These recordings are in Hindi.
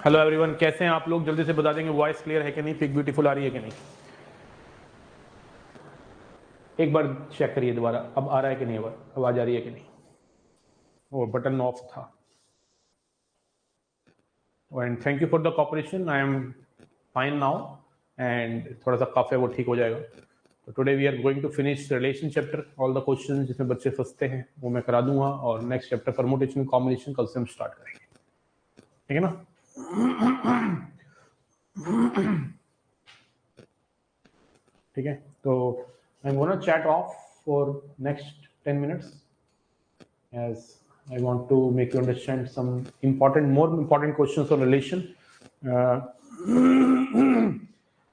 हेलो एवरीवन, कैसे हैं आप लोग? जल्दी से बता देंगे वॉइस क्लियर है कि नहीं, पिक ब्यूटीफुल आ रही है कि नहीं। एक बार चेक करिए दोबारा, अब आ रहा है कि नहीं, आवाज आ रही है कि नहीं। वो बटन ऑफ था। And thank you for the cooperation, I am fine now. And थोड़ा सा कफ है, वो ठीक हो जाएगा। तो today we are going to finish relation chapter. All the questions जिसमें बच्चे फंसते हैं वो मैं करा दूंगा, और नेक्स्ट चैप्टर परमुटेशन कॉम्बिनेशन कल से हम स्टार्ट करेंगे, ठीक है ना। ठीक है, तो I am gonna chat off for next 10 minutes as I want to make you understand some more important questions on relation. Uh,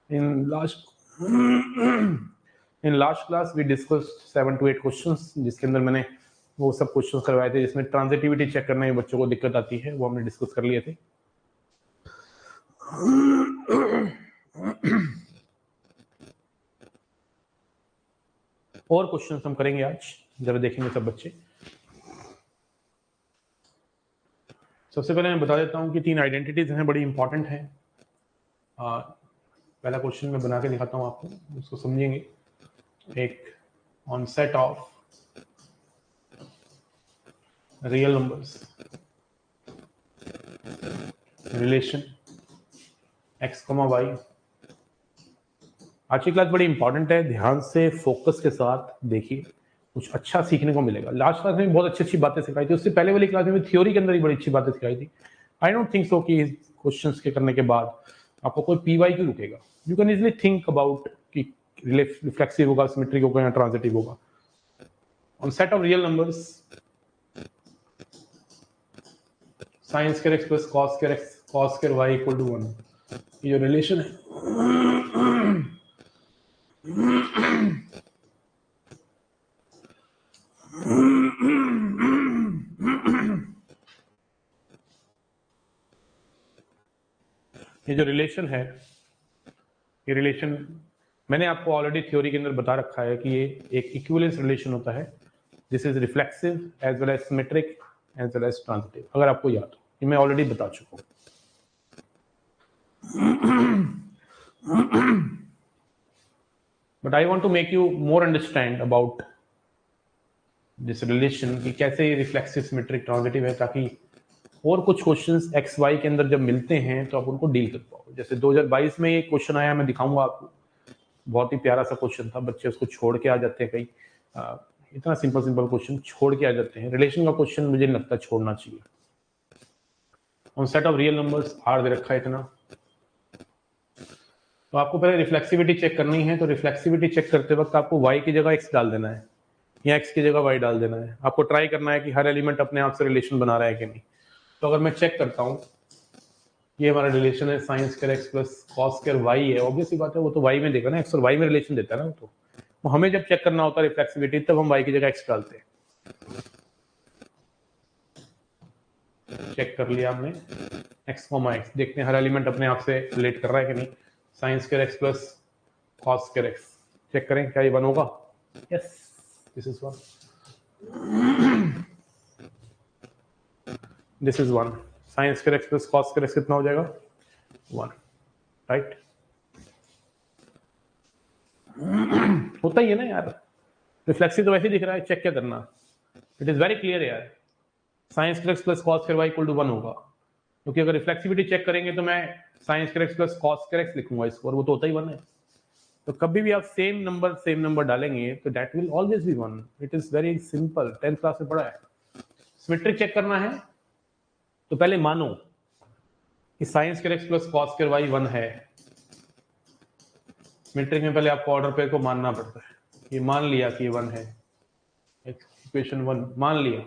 in last class we discussed 7 to 8 questions, जिसके अंदर मैंने वो सब क्वेश्चंस करवाए थे जिसमें ट्रांजिटिविटी चेक करने में बच्चों को दिक्कत आती है, वो हमने डिस्कस कर लिए थे। और क्वेश्चंस हम करेंगे आज, जरा देखेंगे सब बच्चे। सबसे पहले मैं बता देता हूं कि 3 आइडेंटिटीज हैं, बड़ी इंपॉर्टेंट हैं। पहला क्वेश्चन मैं बना के दिखाता हूं आपको, उसको समझेंगे। एक on set of real numbers relation x, y। आज की क्लास बड़ी इंपॉर्टेंट है, ध्यान से फोकस के साथ देखिए, कुछ अच्छा सीखने को मिलेगा। लास्ट क्लास में बहुत अच्छी अच्छी बातें सिखाई थी, उससे पहले वाली क्लास में थ्योरी के अंदर ही बड़ी अच्छी बातें सिखाई थी। आई डोंट थिंक सो कि क्वेश्चंस के करने के बाद आपको कोई पीवाई क्यों रुकेगा। You can easily think about कि रिफ्लेक्सिव होगा, सिमेट्रिक होगा या ट्रांजिटिव होगा। On set of real numbers sine square x plus cos square y equal to 1, ये जो रिलेशन है ये जो रिलेशन है, ये रिलेशन मैंने आपको ऑलरेडी थ्योरी के अंदर बता रखा है कि ये एक इक्विवेलेंस रिलेशन होता है। This is reflexive as well as symmetric as well as transitive, अगर आपको याद हो, ये मैं ऑलरेडी बता चुका हूं। But I want to make you more understand about this relation कि कैसे रिफ्लेक्सिव सिमेट्रिक ट्रांजिटिव है, ताकि और कुछ क्वेश्चंस एक्स वाई के अंदर जब मिलते हैं तो आप उनको डील कर पाओ। जैसे 2022 में एक क्वेश्चन आया, मैं दिखाऊंगा आपको, बहुत ही प्यारा सा क्वेश्चन था, बच्चे उसको छोड़ के आ जाते हैं कहीं। इतना सिंपल क्वेश्चन छोड़ के आ जाते हैं। रिलेशन का क्वेश्चन मुझे नहीं लगता छोड़ना चाहिए। On set of real numbers R दे रखा है इतना, तो आपको पहले रिफ्लेक्सिविटी चेक करनी है। तो रिफ्लेक्सिविटी चेक करते वक्त आपको y की जगह x डाल देना है या x की जगह y डाल देना है। आपको ट्राई करना है कि हर एलिमेंट अपने आप से रिलेशन बना रहा है कि नहीं। तो अगर मैं चेक करता हूँ, ये हमारा रिलेशन है sine square x plus cos square y है, ऑब्वियस सी बात है, वो तो y में देगा ना, x और y में रिलेशन देता है ना। तो हमें जब चेक करना होता है रिफ्लेक्सिविटी, तब हम y की जगह x डालते हैं। चेक कर लिया हमने x, देखते हैं हर एलिमेंट अपने आप से रिलेट कर रहा है कि नहीं। Sine square x plus cos square x, check करें क्या ये 1 होगा। Yes, this is 1, this is 1। Sine square x plus cos square x कितना हो जाएगा? 1, राइट। होता ही है ना यार, रिफ्लेक्सिव तो वैसे ही दिख रहा है, चेक क्या करना। इट इज वेरी क्लियर यार, sine square x plus cos square y equal to 1 होगा, क्योंकि अगर रिफ्लेक्सिविटी चेक करेंगे तो मैं sine square x plus cos square x लिखूंगा इसको, और वो तो होता ही 1 है। तो कभी भी आप सेम नंबर डालेंगे तो that will always be 1। It is very simple, 10th class में पढ़ा है। सिमेट्रिक चेक करना है तो पहले मानो कि sine square x plus cos square y 1 है। सिमेट्रिक में पहले आपको ऑर्डर पेयर को मानना पड़ता है। ये मान लिया कि 1 है, इक्वेशन 1 मान लिया।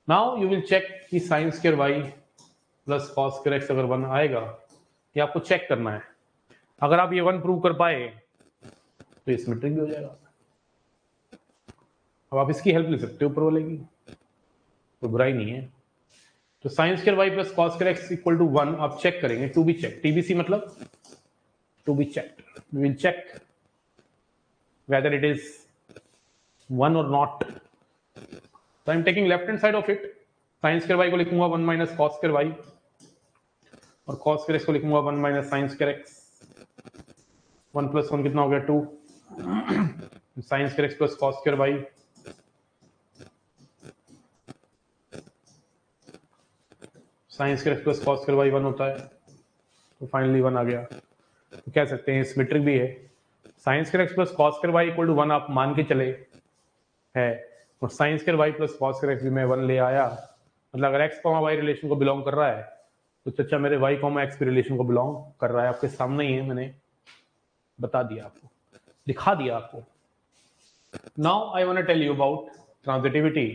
नाउ यू विल चेक कि sine square y plus cos square x अगर 1 आएगा, ये आपको चेक करना है। अगर आप ये 1 प्रूव कर पाए तो ये सिमेट्रिक भी हो जाएगा। अब आप इसकी हेल्प ले सकते हो ऊपर वाले की, कोई बुराई नहीं है। तो sine square y plus cos square x equal to 1 आप चेक करेंगे, टू बी चेक, टीबीसी मतलब to be checked. We will check whether it is 1 or not. So I'm taking left hand side of it, sin square y को लिखूंगा 1 minus cos square y, और कॉस स्क्वायर एक्स को लिखूंगा 1 minus sine square x, 1 plus 1 कितना हो गया 2, sine square x plus cos square y, sine square x plus cos square y 1 होता है, तो फाइनली 1 आ गया। तो कह सकते हैं सिमेट्रिक भी है, sine square x plus cos square y equal to 1 आप मान के चले है, और sine square Y plus cos square x भी मैं 1 ले आया, मतलब अगर एक्स कॉमा वाई रिलेशन को बिलोंग कर रहा है तो चचा मेरे वाई कॉमा एक्स भी रिलेशन को बिलोंग कर रहा है। आपके सामने ही है, मैंने बता दिया आपको, दिखा दिया आपको। Now I want to tell you about transitivity.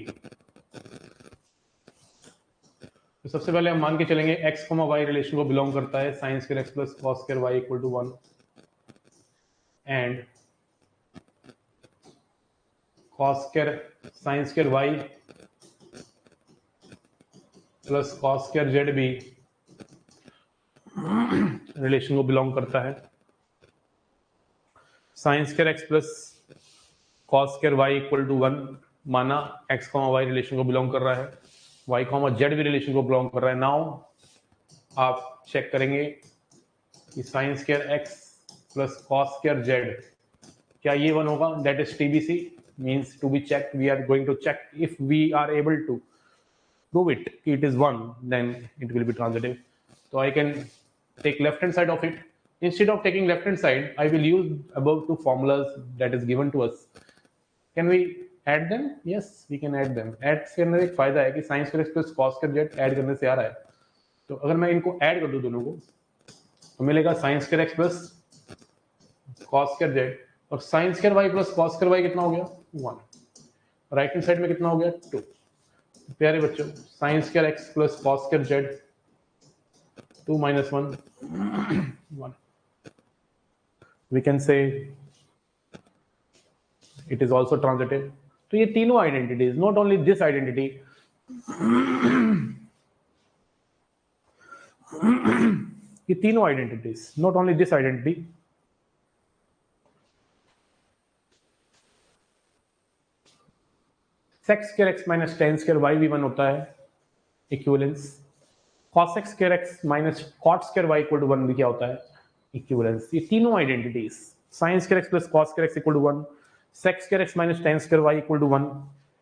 तो सबसे पहले हम मान के चलेंगे एक्स कॉमा वाई रिलेशन को बिलोंग करता है sine square x plus cos square y equal to 1 and cos square sine square Y plus cos square z भी रिलेशन को बिलोंग करता है। Sine square x plus cos square y equal to 1 माना, एक्स कॉमा वाई रिलेशन को बिलोंग कर रहा है, वाई कॉमा जेड भी रिलेशन को बिलोंग कर रहा है। नाउ आप चेक करेंगे कि sine square x plus cos square z क्या ये 1 होगा, that is TBC, means to be checked, we are going to check if we are able to prove it, it is 1, then it will be transitive. So I can take left hand side of it. Instead of taking left hand side, I will use above two formulas that is given to us. Can we add them? Yes, we can add them. Add से अंदर एक फायदा है कि sine square x plus cos square Z add करने से आ रहा है, तो अगर मैं इनको ऐड कर दूं दोनों को तो मिलेगा sine square x plus cos square Z, और sine square Y plus cos square Y कितना हो गया 1, राइट हैंड साइड में कितना हो गया 2। प्यारे बच्चों, sign square x plus cos square Z 2 minus 1 1, we can say it is also transitive। तो ये तीनों identities, not only this identity, ये तीनों identities, not only this identity, sec square x minus tan square y भी 1 होता है, equivalence. cos x square x minus cot square y equal to 1 भी क्या होता है, इक्विवेलेंस। ये तीनों identities, sin square x plus cos square x equal to 1, sec square x minus tan square y equal to 1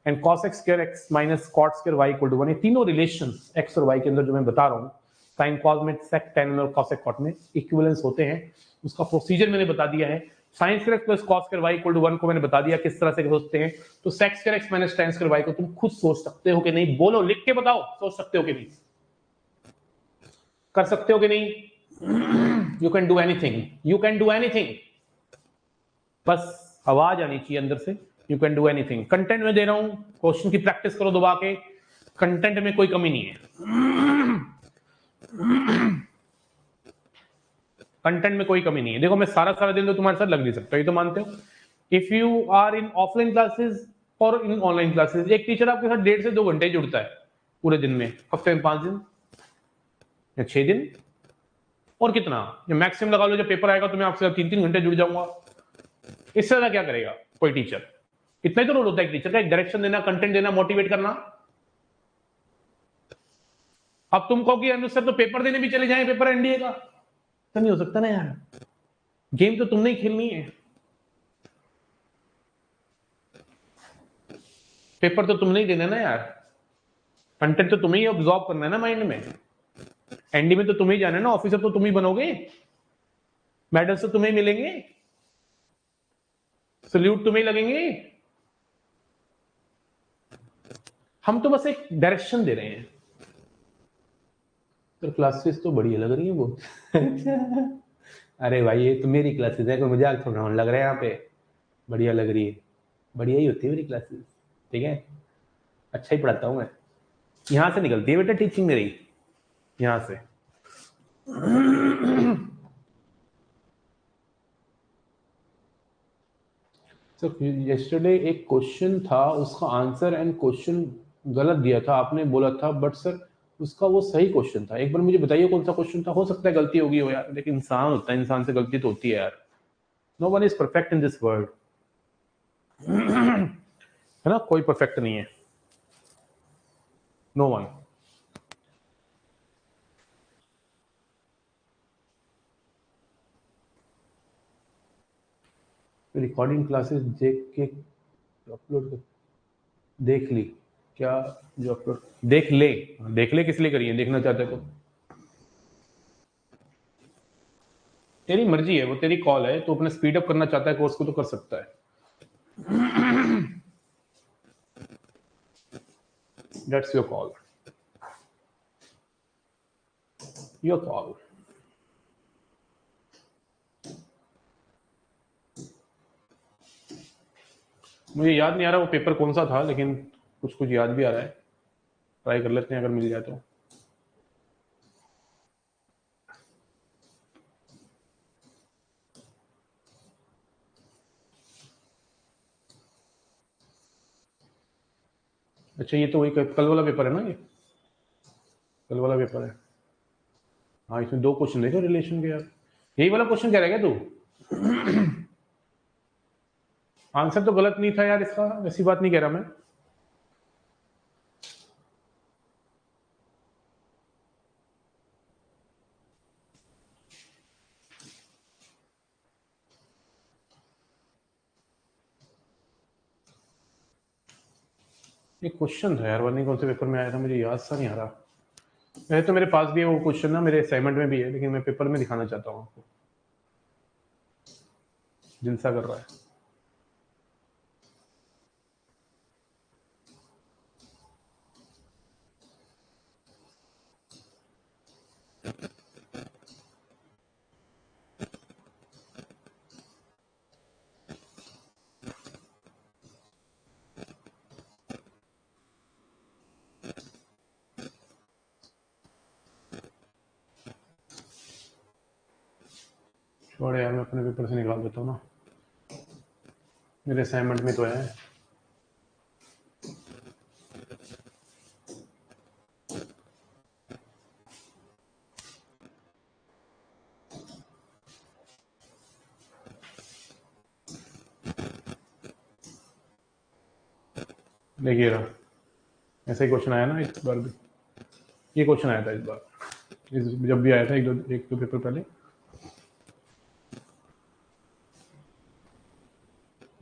and cos x square x minus cot square y equal to 1, ये तीनों रिलेशंस x और y के अंदर जो मैं बता रहा हूँ, sin cos में sec tan और cos cot में इक्विवेलेंस होते हैं। उसका प्रोसीजर मैंने बता दिया है। sin square x plus cos square y equal to 1 को मैंने बता दिया किस तरह से सोचते हैं। तो sec square x minus tan square y को तुम खुद सोच सकते हो कि नहीं, बोलो, लिख के बताओ, सोच सकते हो कि नहीं, कर सकते हो कि नहीं। You can do anything, you can do anything, बस आवाज आनी चाहिए अंदर से, you can do anything. Content में दे रहा हूं, क्वेश्चन की प्रैक्टिस करो दबा के, कंटेंट में कोई कमी नहीं है, कंटेंट में कोई कमी नहीं है। देखो मैं सारा दिन तो तुम्हारे साथ लग नहीं सकता, ये तो मानते हो। If you are in offline classes और इन ऑनलाइन क्लासेस, एक टीचर आपके साथ 1.5 से 2 घंटे जुड़ता है पूरे दिन में, हफ्ते में 5 दिन या 6 दिन, और कितना मैक्सिमम लगा लो, जब पेपर आएगा तो मैं आपसे 3-3 घंटे जुड़ जाऊंगा। इससे ज्यादा क्या करेगा कोई टीचर? इतना ही तो रोल होता है एक टीचर का, एक डायरेक्शन देना, कंटेंट देना, मोटिवेट करना। अब तुम कहो कि अनुज सर तो पेपर देने भी चले जाएं, पेपर एनडीए का, तो नहीं हो सकता ना यार, गेम तो तुमने ही खेलनी है, पेपर तो तुमने ही देना ना यार, कंटेंट तो तुम्हें ही ऑब्जॉर्व करना है ना माइंड में, एनडी में तो तुम्हें ही जाना है ना, ऑफिसर तो तुम ही बनोगे, मेडल्स तो तुम्हें मिलेंगे, सल्यूट तुम्हें लगेंगे। हम तो बस एक डायरेक्शन दे रहे हैं। तो क्लासेस तो बढ़िया लग रही है वो। अरे भाई ये तो मेरी क्लासेस है, कोई मजाक थोड़ा लग रहा है यहाँ पे, बढ़िया लग रही है, बढ़िया ही होती है मेरी क्लासेस, ठीक है, अच्छा ही पढ़ाता हूँ मैं, यहां से निकलती है बेटा टीचिंग मेरी, यहां से। तो yesterday एक क्वेश्चन था, उसका आंसर एंड क्वेश्चन गलत दिया था, आपने बोला था, बट सर उसका वो सही क्वेश्चन था। एक बार मुझे बताइए कौन सा क्वेश्चन था, हो सकता है गलती होगी हो यार, लेकिन इंसान होता है, इंसान से गलती तो होती है यार, no one is perfect in this world, है ना, कोई परफेक्ट नहीं है, नो वन। रिकॉर्डिंग क्लासेस देख के अपलोड कर, देख ली क्या जो अपलोड, देख ले किस लिए करिए, देखना चाहते तो तेरी मर्जी है, वो तेरी कॉल है, तो अपने स्पीड अप करना चाहता है कोर्स को तो कर सकता है। That's your call, your call. मुझे याद नहीं आ रहा वो पेपर कौन सा था, लेकिन कुछ कुछ याद भी आ रहा है, ट्राई कर लेते हैं अगर मिल जाए तो। अच्छा ये तो वही कल वाला पेपर है ना, ये कल वाला पेपर है। हाँ इसमें 2 क्वेश्चन देखो रिलेशन के यार, यही वाला क्वेश्चन कह रहा है क्या तू? आंसर तो गलत नहीं था यार इसका, ऐसी बात नहीं कह रहा मैं। ये क्वेश्चन था यार, वरना कौन से पेपर में आया था मुझे याद सा नहीं आ रहा। वैसे तो मेरे पास भी है वो क्वेश्चन ना, मेरे असाइनमेंट में भी है, लेकिन मैं पेपर में दिखाना चाहता हूँ आपको। दिल सा कर रहा है। छोड़ यार, मैं अपने पेपर से निकाल देता हूँ ना, मेरे असाइनमेंट में तो है। देखिए रहा, ऐसा ही क्वेश्चन आया ना इस बार भी, ये क्वेश्चन आया था इस बार, जब भी आया था एक दो पेपर पहले।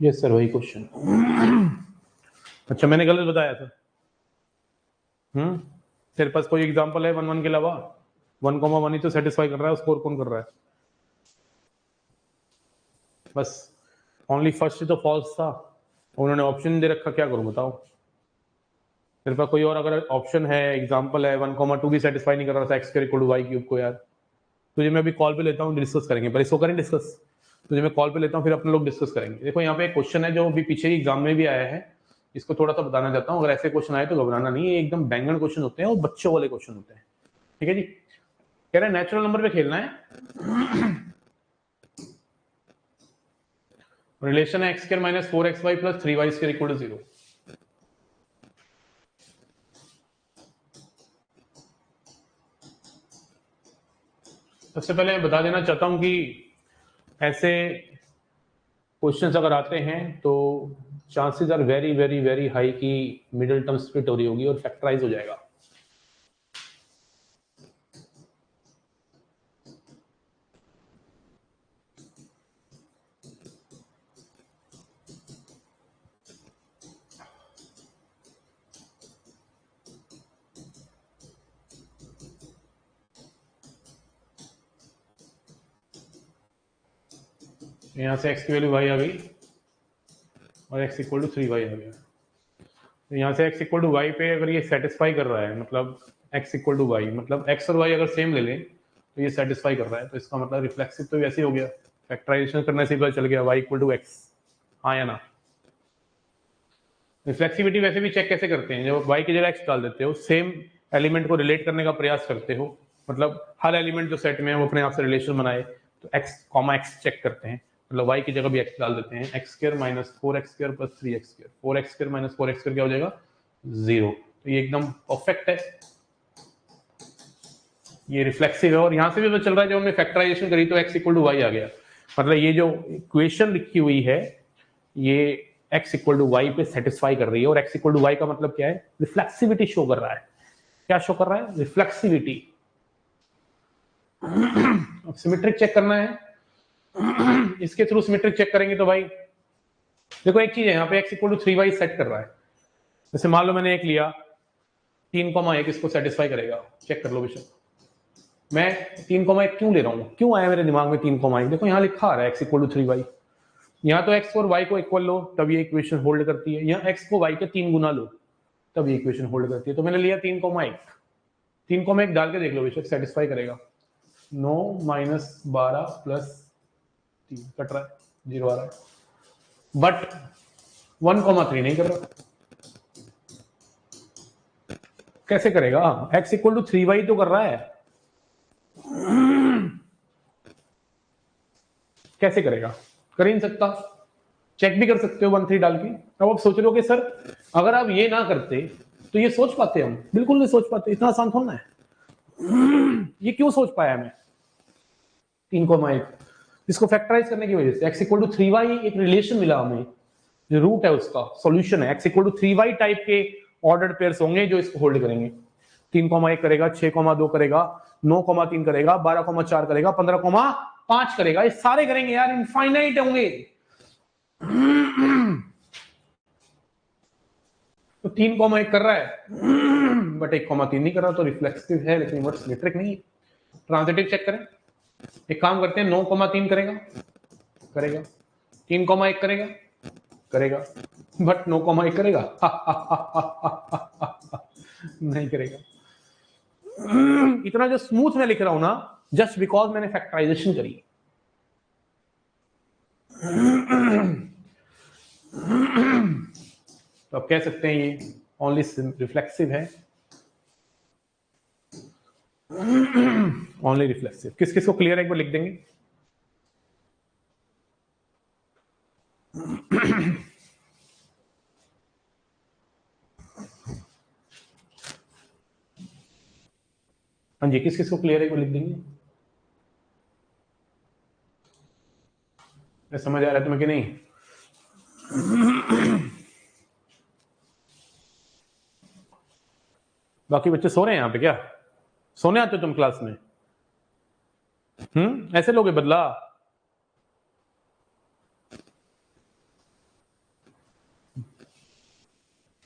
यस सर वही क्वेश्चन। अच्छा मैंने गलत बताया था। तेरे पास कोई एग्जांपल है 1 1 के अलावा? 1,1 ही तो सेटिस्फाई कर रहा है, स्कोर कौन कर रहा है? बस ओनली फर्स्ट तो फॉल्स था, उन्होंने ऑप्शन दे रखा, क्या करूं बताओ। तेरे पास कोई और अगर ऑप्शन है, एग्जांपल है, 1,2 भी सेटिस्फाई नहीं कर रहा था x square equal to Y cube को यार। तुझे मैं अभी कॉल पे लेता हूँ, डिस्कस करेंगे, पर इसको करें डिस्कस। तुझे मैं कॉल पे लेता हूँ, फिर अपने लोग डिस्कस करेंगे। देखो यहाँ पे एक क्वेश्चन है जो अभी पीछे एग्जाम में भी आया है, इसको थोड़ा सा बताना चाहता हूँ। अगर ऐसे क्वेश्चन आए तो घबराना नहीं, ये एकदम बैंगन क्वेश्चन होते हैं और बच्चों वाले क्वेश्चन होते हैं। ठीक है जी, कह रहे हैं नेचुरल नंबर पे खेलना है। रिलेशन है x square minus 4xy plus 3y square equal to 0। सबसे पहले मैं बता देना चाहता हूं कि ऐसे क्वेश्चंस अगर आते हैं तो chances are very very very high कि मिडिल टर्म स्प्लिट हो रही होगी और फैक्टराइज हो जाएगा। यहां से x की वैल्यू y आ गई और x इक्वल टू 3y आ गया। तो यहाँ से x इक्वल टू वाई पे अगर ये सेटिस्फाई कर रहा है, मतलब x इक्वल टू वाई, मतलब x और y अगर सेम ले लें तो ये सेटिस्फाई कर रहा है, तो इसका मतलब रिफ्लेक्सिव तो वैसे ही हो गया, फैक्टराइजेशन करने से पता चल गया y इक्वल टू एक्स। हाँ या ना? रिफ्लेक्सिविटी वैसे भी चेक कैसे करते हैं, जब y की जगह x डाल देते हो, सेम एलिमेंट को रिलेट करने का प्रयास करते हो, मतलब हर एलिमेंट जो सेट में है वो अपने आप से रिलेशन बनाए, तो x कॉमा x चेक करते हैं, मतलब y की जगह भी x डाल देते हैं, x square minus 4x square plus 3x square, 4x square minus 4x square क्या हो जाएगा? 0। तो ये एकदम परफेक्ट है, ये रिफ्लेक्सिव है। और यहां से भी पता चल रहा है जब हमने फैक्टराइजेशन करी तो x इक्वल टू वाई आ गया, मतलब ये जो इक्वेशन लिखी हुई है ये x इक्वल टू वाई पे सेटिस्फाई कर रही है। और x इक्वल टू वाई का मतलब क्या है? रिफ्लेक्सिविटी शो कर रहा है। क्या शो कर रहा है? रिफ्लेक्सिविटी। अब सिमेट्रिक चेक करना है, इसके थ्रू सिमेट्रिक चेक करेंगे तो भाई देखो एक चीज है, यहाँ पे x equal to 3y set कर रहा है। जैसे मान लो मैंने एक लिया 3,1, इसको सेटिस्फाई करेगा, चेक कर लो बेशक। मैं 3,1 क्यों ले रहा हूँ, क्यों आया मेरे दिमाग में 3,1? देखो यहाँ लिखा आ रहा है x इक्वल टू 3y। यहाँ तो x और y को इक्वल लो तब ये इक्वेशन होल्ड करती है, यहाँ x को y के 3 गुना लो तब ये इक्वेशन होल्ड करती है। तो मैंने लिया 3,1, 3,1 डाल के देख लो बेशक सेटिस्फाई करेगा। 9 - 12 + 3 कट रहा है, 0 आ रहा है, बट 1,3 नहीं कर रहा। कैसे करेगा? x इक्वल टू 3y तो कर रहा है, कैसे करेगा? कर ही नहीं सकता। चेक भी कर सकते हो 1,3 डाल के। अब आप सोच रहे हो कि सर अगर आप ये ना करते तो ये सोच पाते हम? बिल्कुल नहीं सोच पाते, इतना आसान थोड़ा है। ये क्यों सोच पाया मैं 3,1? इसको फैक्टराइज करने की वजह से x इक्वल टू 3y एक रिलेशन मिला हमें, जो रूट है उसका सॉल्यूशन है। x equal to 3y type के ऑर्डर्ड पेयर्स होंगे जो इसको होल्ड करेंगे। 3,1 करेगा, 6,2 करेगा, 9,3 करेगा, 12,4 करेगा, 15,5 करेगा, ये सारे करेंगे यार, इनफाइनाइट होंगे। तो 3,1 कर रहा है बट 1,3 नहीं कर रहा, तो रिफ्लेक्सिव है लेकिन इनवर्स सिमेट्रिक नहीं है। ट्रांजिटिव चेक करें, एक काम करते हैं, 9,3 करेगा, करेगा, 3,1 करेगा, करेगा, बट 9,1 करेगा नहीं करेगा। इतना जो स्मूथ मैं लिख रहा हूं ना, जस्ट बिकॉज मैंने फैक्टराइजेशन करी। तो आप कह सकते हैं ये ओनली रिफ्लेक्सिव है, ओनली रिफ्लेक्सिव। किस किस को क्लियर है एक बार लिख देंगे? हाँ जी, किस किस को क्लियर है एक बार लिख देंगे? मैं समझ आ रहा है तुम्हें कि नहीं? बाकी बच्चे सो रहे हैं यहाँ पे क्या? सोने आते हो तुम क्लास में? ऐसे लोगे बदला?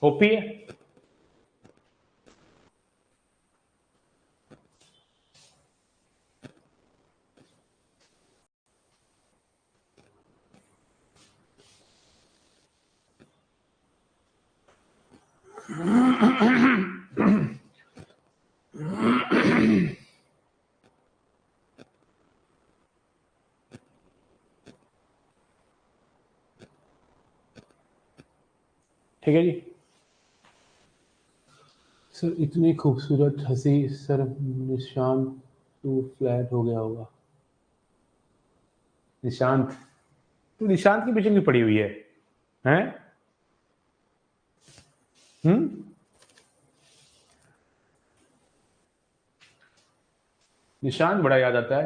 ओपी है। ठीक है जी। सर इतनी खूबसूरत हंसी, सर निशांत तू फ्लैट हो गया होगा। निशांत, तू निशांत की पीछे क्यों पड़ी हुई है? हैं? निशांत बड़ा याद आता है।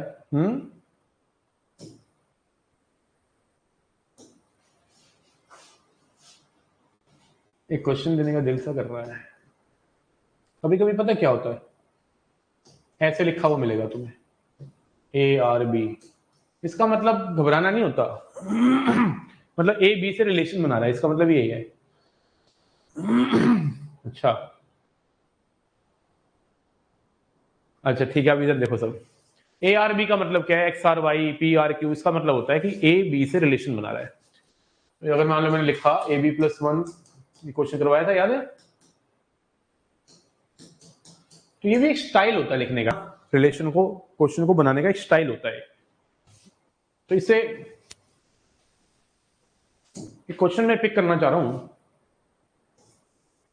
एक क्वेश्चन देने का दिल सा कर रहा है। कभी कभी पता क्या होता है, ऐसे लिखा हुआ मिलेगा तुम्हें ARB, इसका मतलब घबराना नहीं होता। मतलब A B से रिलेशन बना रहा है, इसका मतलब यही है। अच्छा अच्छा ठीक है, अब इधर देखो सब। ARB का मतलब क्या है? XRY PRQ, इसका मतलब होता है कि A B से रिलेशन बना रहा है। तो अगर मान लो मैंने लिखा AB + 1, क्वेश्चन करवाया था याद है? तो ये भी एक स्टाइल होता है लिखने का, रिलेशन को, क्वेश्चन को बनाने का एक स्टाइल होता है। तो इसे क्वेश्चन में पिक करना चाह रहा हूं,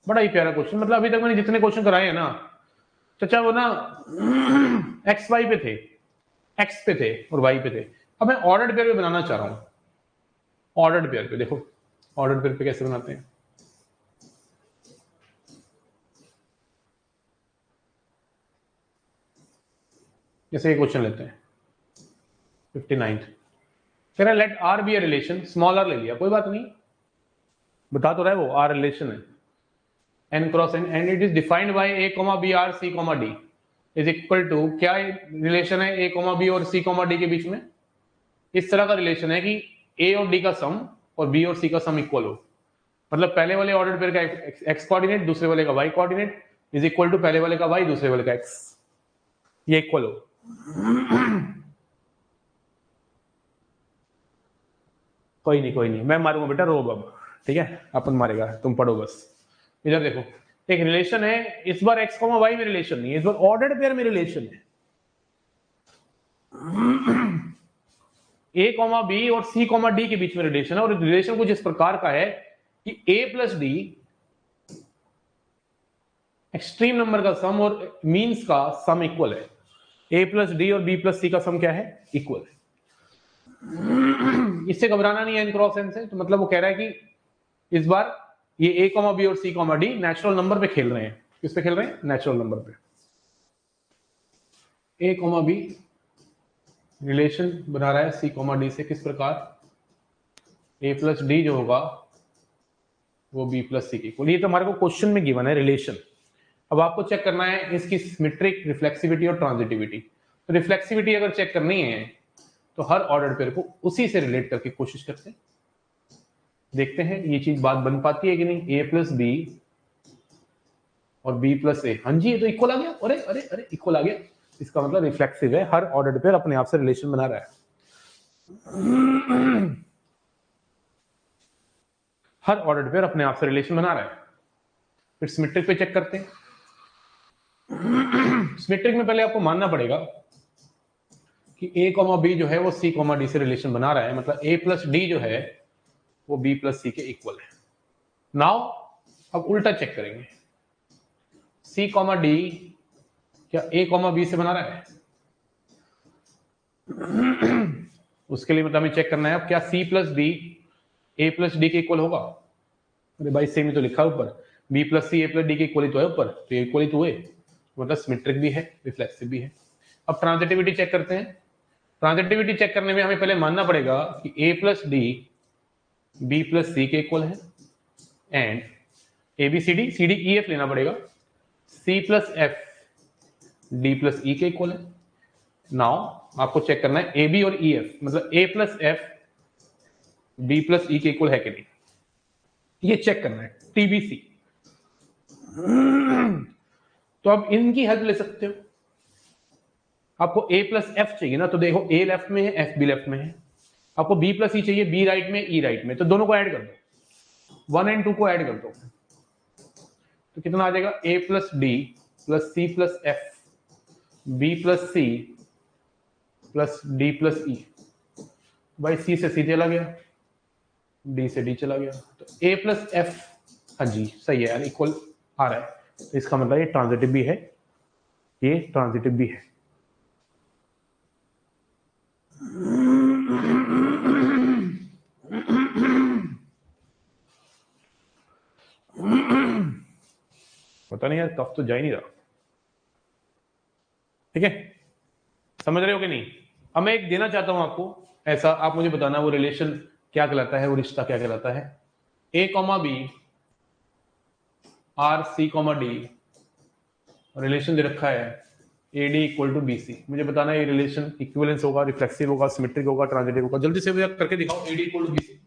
बड़ा ही प्यारा क्वेश्चन। मतलब अभी तक मैंने जितने क्वेश्चन कराए हैं ना चाचा, वो ना XY पे थे, X पे थे और Y पे थे। अब मैं ऑर्डर्ड पेयर पे बनाना चाह रहा हूं। ऑर्डर्ड पेयर पे देखो, ऑर्डर्ड पेयर पे कैसे बनाते हैं। जैसे ये क्वेश्चन लेते हैं 59, कह रहा है late R B a relation, small r ले लिया, कोई बात नहीं, बता तो रहा है वो R रिलेशन है, n cross n, and it is defined by A, B, R, C, D is equal to, क्या रिलेशन है A, B और C, D के बीच में? इस तरह का रिलेशन है कि A और D का सम और बी और सी का सम इक्वल हो, मतलब पहले वाले ऑर्डर पेयर का एक्स कोऑर्डिनेट दूसरे वाले का y coordinate is equal to पहले वाले का वाई दूसरे वाले का एक्स, ये इक्वल हो। कोई नहीं मैं मारूंगा बेटा रोब अब, ठीक है अपन मारेगा, तुम पढ़ो बस। इधर देखो एक रिलेशन है, इस बार एक्स कॉमा वाई में रिलेशन नहीं है, इस बार ऑर्डर्ड पेयर में रिलेशन है। ए कॉमा बी और सी कॉमा डी के बीच में रिलेशन है, और रिलेशन कुछ इस प्रकार का है कि A plus D extreme number का सम और मीन्स का सम इक्वल है। ए प्लस डी और बी प्लस सी का सम क्या है, इक्वल है। इससे घबराना नहीं है इन क्रॉस एन से, तो मतलब वो कह रहा है कि इस बार ये ए कॉमा बी और सी कॉमा डी नेचुरल नंबर पे खेल रहे हैं। किस पे खेल रहे हैं, नेचुरल नंबर पे। ए कॉमा बी रिलेशन बना रहा है सी कॉमा डी से, किस प्रकार, ए प्लस डी जो होगा वो बी प्लस सी की इक्वल। ये तो हमारे को क्वेश्चन में गिवन है रिलेशन। अब आपको चेक करना है इसकी सिमेट्रिक, रिफ्लेक्सिविटी और ट्रांजिटिविटी। तो रिफ्लेक्सिविटी अगर चेक करनी है तो हर ऑर्डर पेयर को उसी से रिलेट करके कोशिश करते हैं, देखते हैं ये चीज बात बन पाती है कि नहीं। ए प्लस बी और बी प्लस ए, हाँ जी ये तो इक्वल आ गया, अरे अरे अरे इक्वल आ गया, इसका मतलब रिफ्लेक्सिव है, हर ऑर्डर पेयर अपने आप से रिलेशन बना रहा है। हर ऑर्डर पेयर अपने आप से रिलेशन बना रहा है। फिर सिमेट्रिक पे चेक करते हैं। सिमेट्रिक में पहले आपको मानना पड़ेगा कि ए कॉमा बी जो है वो सी कॉमा डी से रिलेशन बना रहा है, मतलब ए प्लस डी जो है वो बी प्लस सी के इक्वल है। नाउ अब उल्टा चेक करेंगे, सी कॉमा डी क्या ए कॉमा बी से बना रहा है? उसके लिए मतलब हमें चेक करना है अब क्या C plus D A plus D के इक्वल होगा। अरे भाई सेम ही तो लिखा है ऊपर, B plus C A plus D के इक्वल ही तो है ऊपर, तो ये इक्वल ही तो है, मतलब सिमेट्रिक भी है रिफ्लेक्सिव भी है। अब ट्रांजिटिविटी चेक करते हैं। ट्रांजिटिविटी चेक करने में हमें पहले मानना पड़ेगा कि A plus D B plus C के इक्वल है, and A B C D E F लेना पड़ेगा, C plus F D plus E के इक्वल है। नाउ आपको चेक करना है ए बी और ई एफ, मतलब ए plus F B plus E के इक्वल है कि नहीं, ये चेक करना है, टीबीसी। तो अब इनकी हेल्प ले सकते हो। आपको ए प्लस एफ चाहिए ना, तो देखो ए लेफ्ट में है एफ बी लेफ्ट में है, आपको बी प्लस ई चाहिए बी राइट में ई राइट में, तो दोनों को ऐड कर दो, 1 और 2 को ऐड कर दो, तो कितना आ जाएगा, A plus D plus C plus F B plus C plus D plus E. भाई सी से सी चला गया, डी से डी चला गया, तो ए प्लस एफ, हाँ जी सही है यार, इक्वल आ रहा है, तो इसका मतलब ये ट्रांजिटिव भी है, ये ट्रांजिटिव भी है। पता नहीं यार कफ तो जा ही नहीं रहा, ठीक है, समझ रहे हो कि नहीं। अब मैं एक देना चाहता हूं आपको ऐसा, आप मुझे बताना वो रिलेशन क्या कहलाता है, वो रिश्ता क्या कहलाता है। A comma B R C comma D, relation दे रखा है A D equal to B C, मुझे बताना ये रिलेशन इक्विवेलेंस होगा, रिफ्लेक्सिव होगा, सिमेट्रिक होगा, ट्रांजिटिव होगा, जल्दी से करके दिखाओ। A D equal to B C,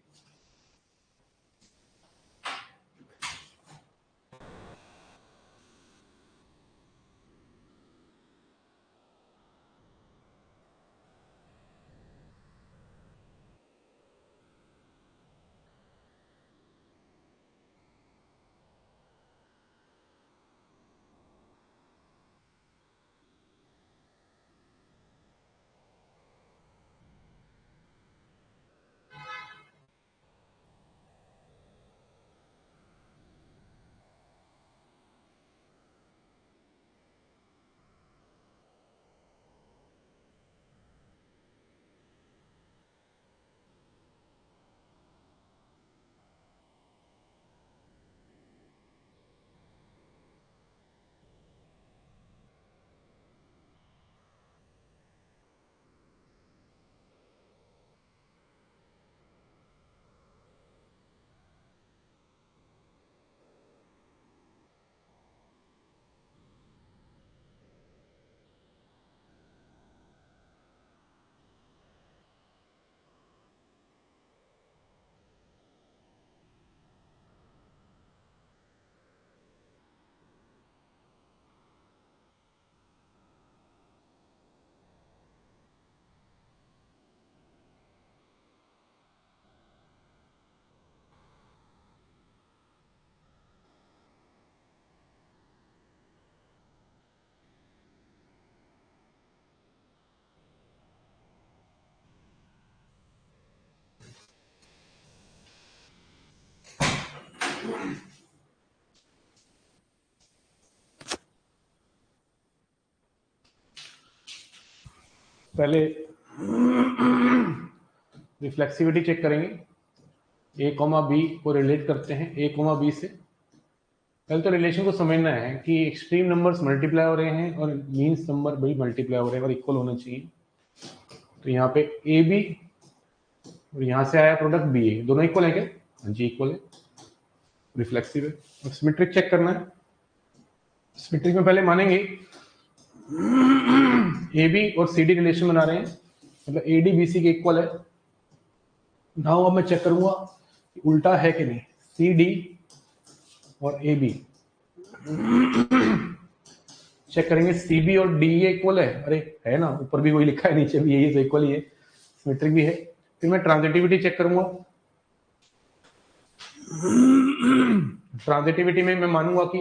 पहले रिफ्लेक्सिविटी चेक करेंगे, ए कॉमा बी को रिलेट करते हैं ए कॉमा बी से। पहले तो रिलेशन को समझना है कि एक्सट्रीम नंबर्स मल्टीप्लाई हो रहे हैं और मीन्स नंबर भी मल्टीप्लाई हो रहे हैं और इक्वल होना चाहिए। तो यहाँ पे ए बी और यहाँ से आया प्रोडक्ट बी ए, दोनों इक्वल है क्या? हाँ जी इक्वल है, रिफ्लेक्सिव है। अब सिमेट्रिक चेक करना है। सिमेट्रिक में पहले मानेंगे ए बी और सी डी रिलेशन बना रहे हैं, मतलब ए डी बी सी के इक्वल है। नाउ अब मैं चेक करूंगा उल्टा है कि नहीं, सी डी और ए बी चेक करेंगे, सी बी और डी ए इक्वल है। अरे है ना, ऊपर भी वही लिखा है, नीचे भी यही, तो इक्वल ही है, सिमेट्रिक भी है। फिर मैं ट्रांजिटिविटी चेक करूंगा। ट्रांजिटिविटी में मैं मानूंगा कि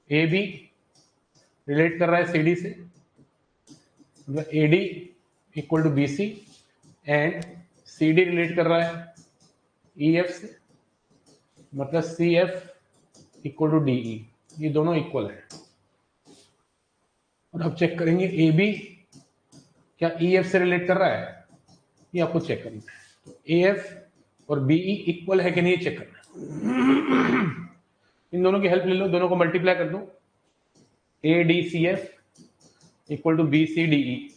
ए बी रिलेट कर रहा है सी डी से, मतलब A D equal to B C, and C D relate कर रहा है ई एफ से, मतलब C F equal to D E, ये दोनों इक्वल है। और अब चेक करेंगे ए बी क्या ई एफ से रिलेट कर रहा है, ये आपको चेक करना है। तो ए एफ और बी ई इक्वल है कि नहीं चेक करना है। इन दोनों की हेल्प ले लो, दोनों को मल्टीप्लाई कर दो, A D C F equal to B C D E,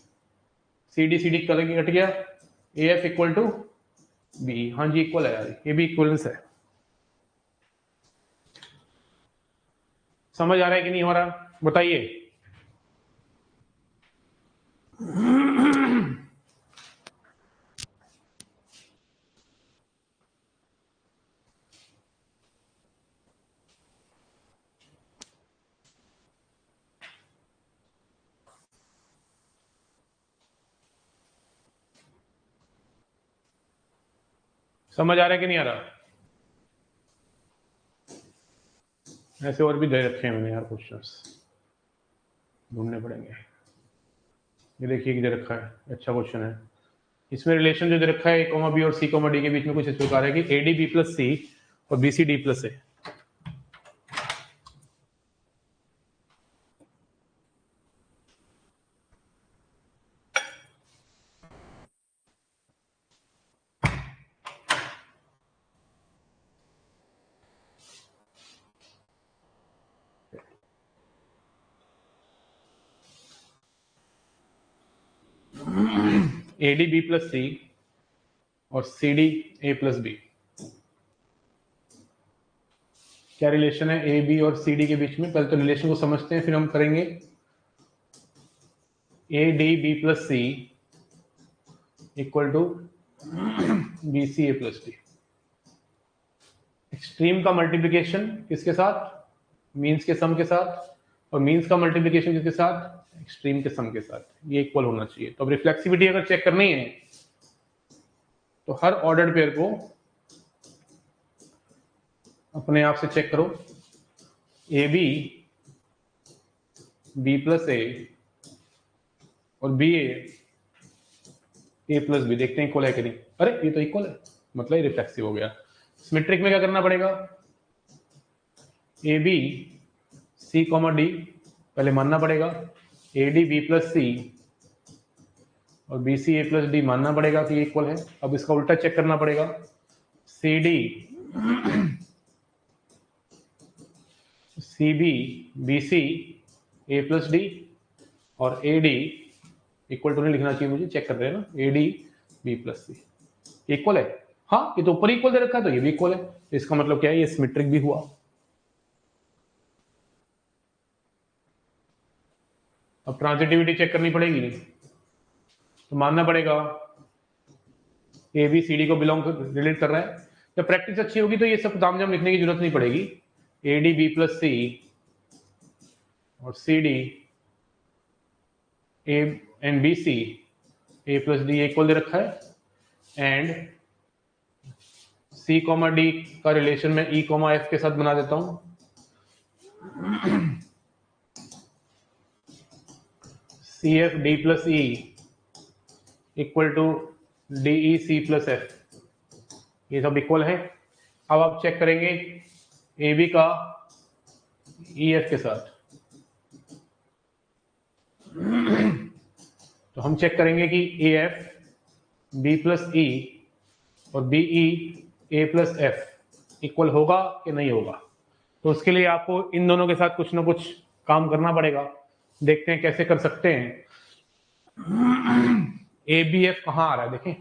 C D cut गया, A F equal to B, हाँ जी इक्वल है यार, ये भी इक्वलेंस है। समझ आ रहा है कि नहीं हो रहा, बताइए। समझ आ रहा है कि नहीं आ रहा? ऐसे और भी दे रखे हैं मैंने यार, क्वेश्चंस ढूंढने पड़ेंगे। ये देखिए कि दे रखा है, अच्छा क्वेश्चन है। इसमें रिलेशन जो दे रखा है ए कॉमा बी और सी कॉमा डी के बीच में कुछ इस प्रकार है कि A D B plus C और B C D plus A. A D B plus C और C D A plus B, क्या रिलेशन है ए बी और सी डी के बीच में? पहले तो रिलेशन को समझते हैं, फिर हम करेंगे A D B plus C equal to B C A plus D. Extreme का मल्टीप्लीकेशन किसके साथ? मीन्स के सम के साथ, और मीन्स का मल्टीप्लीकेशन किसके साथ? एक्सट्रीम के सम के साथ, ये इक्वल होना चाहिए। तो अब रिफ्लेक्सिविटी अगर चेक करनी है तो हर ऑर्डर्ड पेयर को अपने आप से चेक करो, ए बी बी प्लस ए और बी ए प्लस बी, देखते हैं इक्वल है कि नहीं। अरे ये तो इक्वल है, मतलब ये रिफ्लेक्सिव हो गया। सिमेट्रिक में क्या करना पड़ेगा? A B C comma D पहले मानना पड़ेगा, A D B plus C और B C A plus D मानना पड़ेगा कि ये इक्वल है। अब इसका उल्टा चेक करना पड़ेगा, C D C B B C A plus D और ए डी इक्वल टू नहीं लिखना चाहिए मुझे, चेक कर रहे हैं ना, A D B plus C equal है। हाँ ये तो ऊपर इक्वल दे रखा है, तो ये भी इक्वल है, तो इसका मतलब क्या है, ये सिमेट्रिक भी हुआ। अब ट्रांजिटिविटी चेक करनी पड़ेगी, तो मानना पड़ेगा ए बी सी डी को बिलोंग रिलेट कर रहा है। जब प्रैक्टिस अच्छी होगी तो ये सब तामझाम लिखने की जरूरत नहीं पड़ेगी। A D B plus C और C D A and B C A plus D equal दे रखा है, एंड सी कॉमा डी का रिलेशन में ई कॉमा एफ के साथ बना देता हूं। C F D plus E equal to D E C plus F, ये सब इक्वल है। अब आप चेक करेंगे ए बी का ई एफ के साथ। तो हम चेक करेंगे कि ए एफ बी प्लस ई और बी ई ए प्लस एफ इक्वल होगा कि नहीं होगा। तो उसके लिए आपको इन दोनों के साथ कुछ ना कुछ काम करना पड़ेगा। देखते हैं कैसे कर सकते हैं। ए बी एफ कहाँ आ रहा है देखें।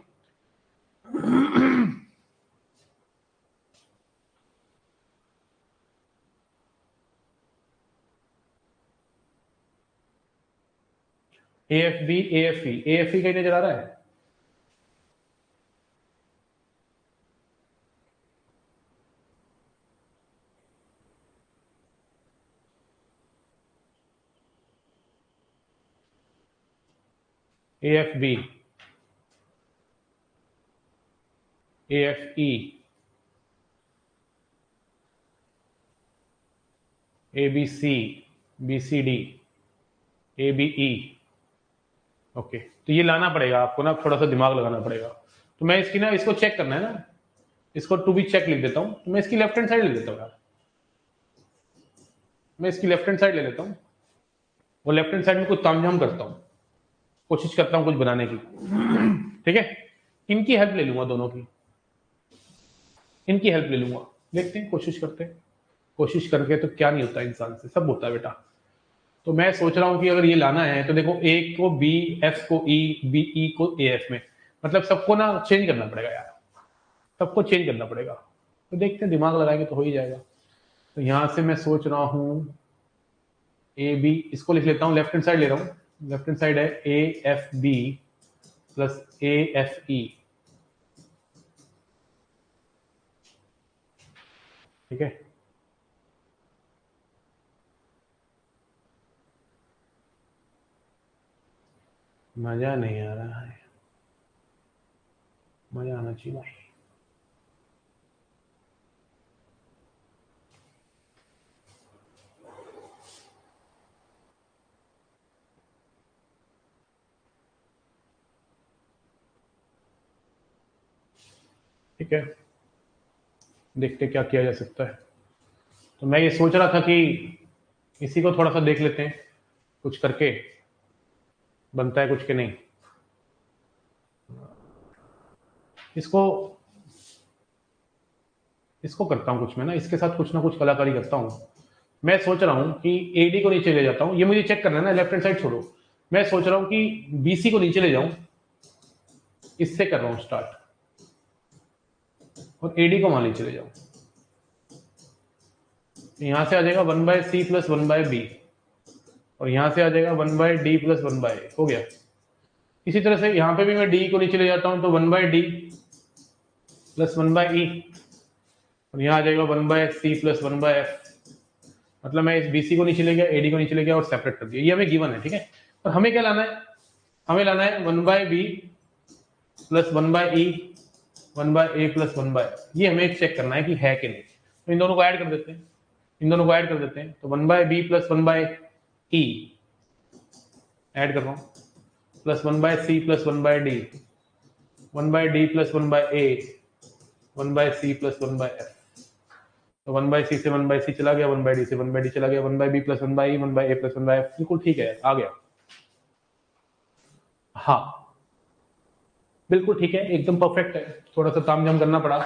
A F B A F E कहीं नजर आ रहा है। A F B A F E A B C B C D A B E. Okay, तो ये लाना पड़ेगा आपको ना, थोड़ा सा दिमाग लगाना पड़ेगा। तो मैं इसकी ना, इसको चेक करना है ना, इसको टू बी चेक लिख देता हूं। तो मैं इसकी लेफ्ट हैंड साइड ले लेता हूं यार, मैं इसकी लेफ्ट हैंड साइड ले लेता हूं और लेफ्ट हैंड साइड में कुछ तामझाम करता हूं, कोशिश करता हूं कुछ बनाने की। ठीक है, इनकी हेल्प ले लूंगा, दोनों की इनकी हेल्प ले लूंगा। देखते हैं, कोशिश करते हैं। कोशिश करके तो क्या नहीं होता, इंसान से सब होता है बेटा। तो मैं सोच रहा हूं कि अगर ये लाना है तो देखो, ए को बी, एफ को ई, बी ई को ए एफ में, मतलब सबको ना चेंज करना पड़ेगा यार, सबको चेंज करना पड़ेगा। तो देखते हैं, दिमाग लगाएंगे तो हो ही जाएगा। तो यहां से मैं सोच रहा हूं ए बी, इसको लिख लेता हूं, लेफ्ट हैंड साइड ले रहा हूं। लेफ्ट हैंड साइड है A F B plus A F E. ठीक है, मजा नहीं आ रहा है, मजा आना चाहिए भाई। ठीक है, देखते क्या किया जा सकता है। तो मैं ये सोच रहा था कि इसी को थोड़ा सा देख लेते हैं, कुछ करके बनता है कुछ के नहीं। इसको इसको करता हूं कुछ, मैं ना इसके साथ कुछ ना कुछ कलाकारी करता हूं। मैं सोच रहा हूं कि एडी को नीचे ले जाता हूं, ये मुझे चेक करना है ना, लेफ्ट हैंड साइड छोड़ो। मैं सोच रहा हूं कि बीसी को नीचे ले जाऊं, इससे कर रहा हूं स्टार्ट, और एडी को वहां नीचे ले जाऊं। यहां से आ जाएगा 1/c प्लस 1/b, और यहां से आ जाएगा 1/d प्लस 1/a। हो गया। इसी तरह से यहां पे भी मैं डी को नीचे ले जाता हूं, तो 1/d प्लस 1/e, और यहां आ जाएगा 1/c प्लस 1/f। मतलब मैं इस बीसी को नीचे ले गया, एडी को नीचे ले गया और सेपरेट कर दिया। ये हमें गिवन है। ठीक है, और हमें क्या लाना है, हमें लाना है 1/b plus 1/e 1/a plus 1/f। ये हमें चेक करना है कि है कि नहीं। तो इन दोनों को ऐड कर देते हैं, इन दोनों को ऐड कर देते हैं। तो 1/b प्लस 1/e ऐड कर रहा हूं, plus 1/c plus 1/d 1/d plus 1/a 1/c plus 1/f। तो 1/c से 1/c चला गया, 1/d से 1/d चला गया, 1/b plus 1/e 1/a plus 1/f। बिल्कुल ठीक है, आ गया। हाँ बिल्कुल ठीक है, एकदम परफेक्ट है। थोड़ा सा तामझाम करना पड़ा,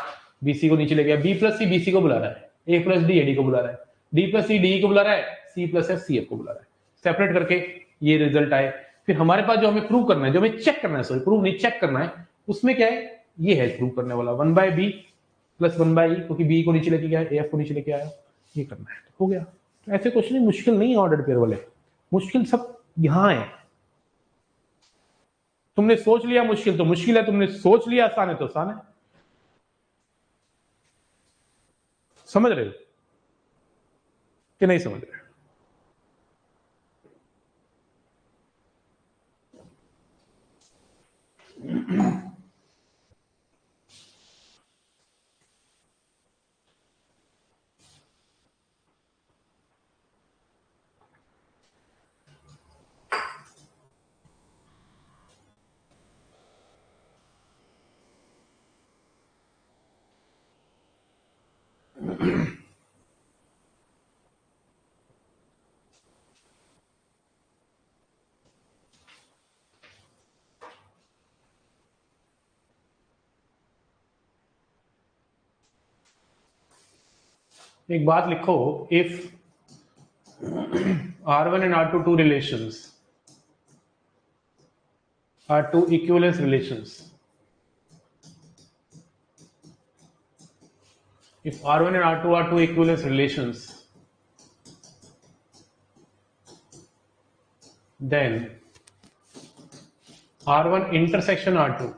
बीसी को नीचे ले गया। बी प्लस सी बीसी को बुला रहा है, ए प्लस डी एडी को बुला रहा है, डी प्लस सी डी को बुला रहा है, C plus F C F को बुला रहा है। सेपरेट करके ये रिजल्ट आए। फिर हमारे पास जो हमें प्रूव करना है, जो हमें चेक करना है, सॉरी प्रूव नहीं चेक करना है, उसमें क्या है, ये है प्रूव करने वाला 1/b प्लस 1/e, क्योंकि बी को नीचे लेके गया, एफ को नीचे लेके आया, ये करना है। तो हो गया। तो ऐसे क्वेश्चन मुश्किल नहीं है ऑर्डर पेयर वाले, मुश्किल सब यहां है। तुमने सोच लिया मुश्किल तो मुश्किल है, तुमने सोच लिया आसान है तो आसान है। समझ रहे हो कि नहीं समझ रहे? एक बात लिखो, if R1 and R2 two relations are two equivalence relations. If R1 and R2 are two equivalence relations, then R1 intersection R2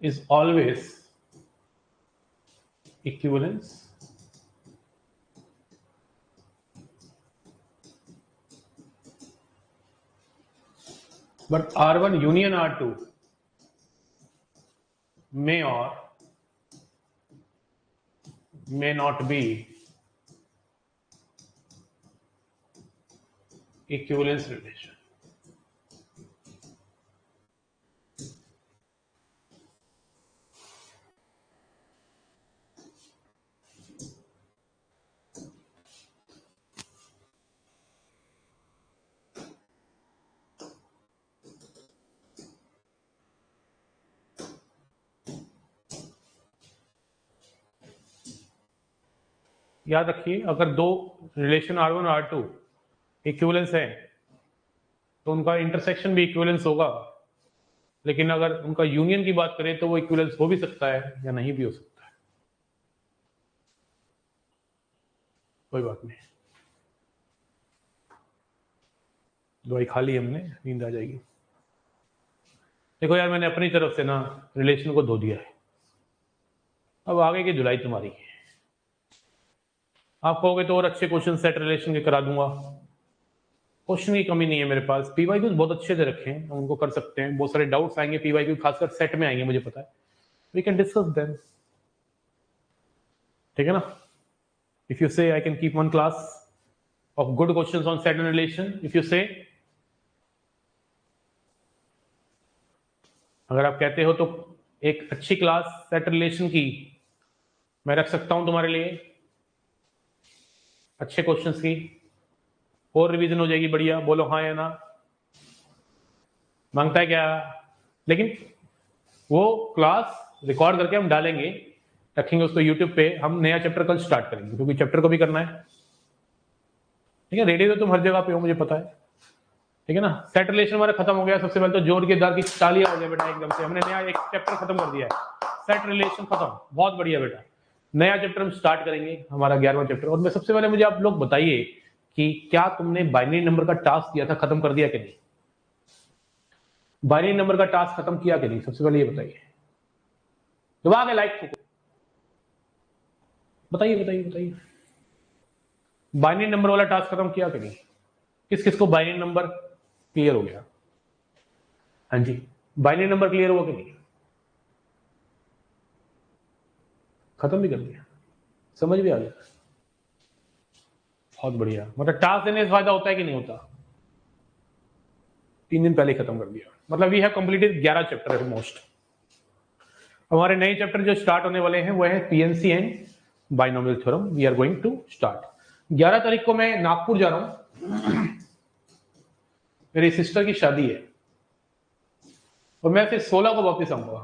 is always equivalence but R1 union R2 may or may not be equivalence relation. याद रखिए, अगर दो रिलेशन R1 और R2 इक्विवेलेंस है तो उनका इंटरसेक्शन भी इक्विवेलेंस होगा, लेकिन अगर उनका यूनियन की बात करें तो वो इक्विवेलेंस हो भी सकता है या नहीं भी हो सकता है। कोई बात नहीं, दवाई खा ली हमने, नींद आ जाएगी। देखो यार, मैंने अपनी तरफ से ना रिलेशन को धो दिया है, अब आगे की धुलाई तुम्हारी है। आप कहोगे तो और अच्छे क्वेश्चन सेट रिलेशन के करा दूंगा, क्वेश्चन की कमी नहीं है मेरे पास, पीवाईक्यूज बहुत अच्छे से रखे हैं, हम उनको कर सकते हैं। बहुत सारे डाउट्स आएंगे पीवाईक्यू, खासकर सेट में आएंगे, मुझे पता है, वी कैन डिस्कस देम, ठीक है ना। इफ यू से I can keep one class of good questions on set and relation, if you से, अगर आप कहते हो तो एक अच्छी क्लास सेट रिलेशन की मैं रख सकता हूं तुम्हारे लिए, अच्छे क्वेश्चंस की, और रिवीजन हो जाएगी बढ़िया। बोलो हाँ या ना, मांगता है क्या? लेकिन वो क्लास रिकॉर्ड करके हम डालेंगे, रखेंगे उसको यूट्यूब पे। हम नया चैप्टर कल स्टार्ट करेंगे, क्योंकि चैप्टर को भी करना है, ठीक है। रेडी तो तुम हर जगह पे हो, मुझे पता है, ठीक है ना। सेट रिलेशन हमारा खत्म हो गया। सबसे पहले तो जोर के दार की तालियां हो जाए बेटा, एकदम से हमने नया एक चैप्टर खत्म कर दिया है, सेट रिलेशन खत्म, बहुत बढ़िया बेटा। नया चैप्टर हम स्टार्ट करेंगे, हमारा 11वां चैप्टर। और मैं सबसे पहले, मुझे आप लोग बताइए कि क्या तुमने बाइनरी नंबर का टास्क दिया था, खत्म कर दिया कि नहीं? बाइनरी नंबर का टास्क खत्म किया कि नहीं? सबसे पहले ये बताइए, दबा के लाइक ठोको, बताइए बताइए बताइए, बाइनरी नंबर वाला टास्क खत्म किया कि नहीं? किस किस को बाइनरी नंबर क्लियर हो गया? हाँ जी, बाइनरी नंबर क्लियर हुआ कि नहीं? खत्म भी कर दिया, समझ भी आ गया, बहुत बढ़िया। मतलब टास्क देने से फायदा होता है कि नहीं होता? 3 दिन पहले खत्म कर दिया, मतलब we have completed 11 chapter at most. हमारे नए चैप्टर जो स्टार्ट होने वाले हैं वो है PNC and binomial theorem, we are going to start. 11 तारीख को मैं नागपुर जा रहा हूं, मेरी सिस्टर की शादी है, और मैं फिर 16 को वापस आऊंगा।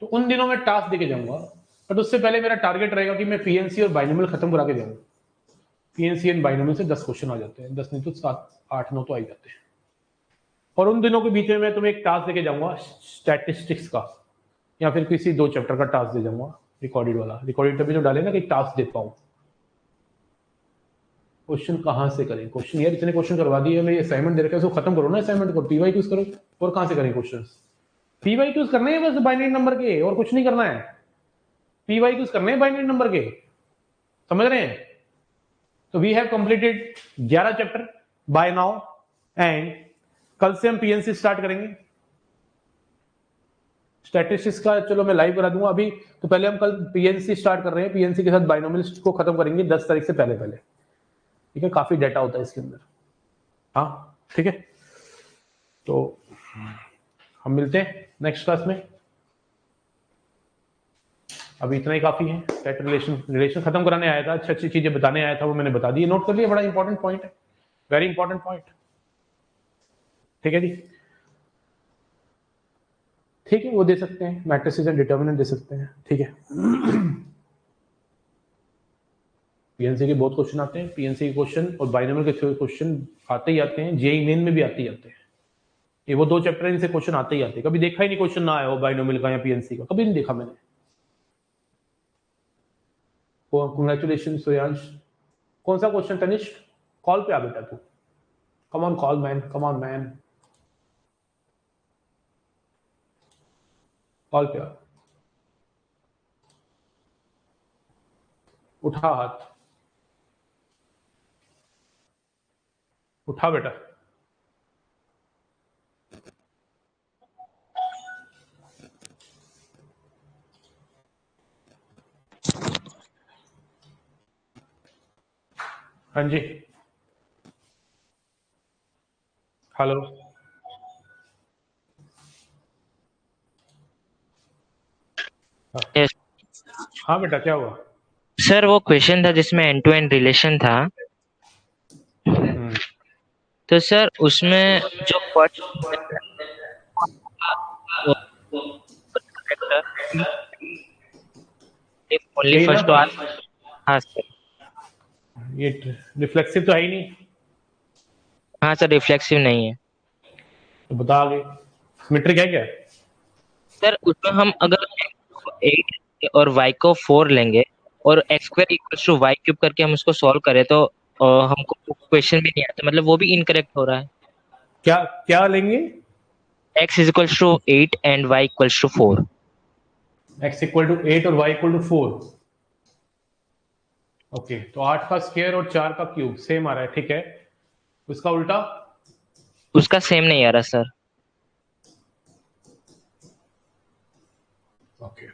तो उन दिनों में टास्क देके जाऊंगा, बट उससे पहले मेरा टारगेट रहेगा कि मैं पीएनसी और बाइनोमियल खत्म करा के जाऊंगा। पीएनसी एंड बाइनोमियल से 10 क्वेश्चन आ जाते हैं, 10 नहीं तो 7 8 9 तो आ ही जाते हैं। और उन दिनों के बीच में मैं तुम्हें एक टास्क देके जाऊंगा स्टैटिस्टिक्स का, या फिर किसी 2 चैप्टर का टास्क दे जाऊंगा, रिकॉर्डेड वाला। रिकॉर्डेड तभी जो डाले ना कि टास्क दे पाऊं। क्वेश्चन कहां से करें? क्वेश्चन यार इतने क्वेश्चन करवा दिए, मैं असाइनमेंट दे रखा है, उसको खत्म करो ना असाइनमेंट को, पीवाईक्यूज करो। और कहां से करें क्वेश्चन? पीवाईक्यूज करने हैं बस बाइनरी नंबर के, और कुछ नहीं करना है। पीवाईक्यूज करने हैं बाइनरी नंबर के, समझ रहे हैं? तो we have completed 11 chapter by now, and कल से हम पीएनसी स्टार्ट करेंगे। स्टैटिस्टिक्स का चलो मैं लाइव करा दूंगा अभी, तो पहले हम कल पीएनसी स्टार्ट कर रहे हैं। पीएनसी के साथ बाइनोमियल्स को खत्म करेंगे 10 तारीख से पहले पहले, ठीक है। काफी डाटा होता है इसके अंदर, हाँ ठीक है। तो हम मिलते हैं नेक्स्ट क्लास में, अभी इतना ही काफी है। सेट रिलेशन खत्म कराने आया था, अच्छी अच्छी चीजें बताने आया था, वो मैंने बता दी, नोट कर लिया, बड़ा इंपॉर्टेंट पॉइंट है, वेरी इंपॉर्टेंट पॉइंट, ठीक है जी। ठीक है, वो दे सकते हैं, मैट्रिसेस एंड डिटर्मिनेंट दे सकते हैं, ठीक है। पीएनसी के बहुत क्वेश्चन आते हैं, पीएनसी के क्वेश्चन और बाइनोमियल के क्वेश्चन आते ही आते हैं, जेईई मेन में भी आते ही आते हैं। ये वो 2 चैप्टर इनसे क्वेश्चन आते ही आते हैं। कभी देखा ही नहीं क्वेश्चन ना आया हो बाइनोमियल का या पीएनसी का, कभी नहीं देखा मैंने। कंग्रेचुलेशन सूर्यांश। कौन सा क्वेश्चन तनिष्क? कॉल पे आ बेटा तू, come on call man, come on man, call पे आ, उठा हाथ, उठा बेटा। हाँ जी, हेलो। यस हाँ बेटा, क्या हुआ? सर, वो क्वेश्चन था जिसमें एंड टू एंड रिलेशन था। तो सर उसमें जो फर्स्ट ओनली यही ना? First R. हाँ सर। ये रिफ्लेक्सिव तो है ही नहीं, हाँ सर, रिफ्लेक्सिव नहीं है। तो बता आगे। सिमेट्रिक है क्या? सर उसमें हम अगर x को 8 और y को 4 लेंगे और x square equals to Y cube करके हम उसको सॉल्व करें तो हमको क्वेश्चन भी नहीं आता, मतलब वो भी इनकरेक्ट हो रहा है। क्या क्या लेंगे? x is equals to 8 and y equals to 4। x equal to 8 और y इक्वल टू 4। ओके, तो 8 का स्क्वायर और 4 का क्यूब सेम आ रहा है, ठीक है। उसका उल्टा? उसका सेम नहीं आ रहा सर। ओके,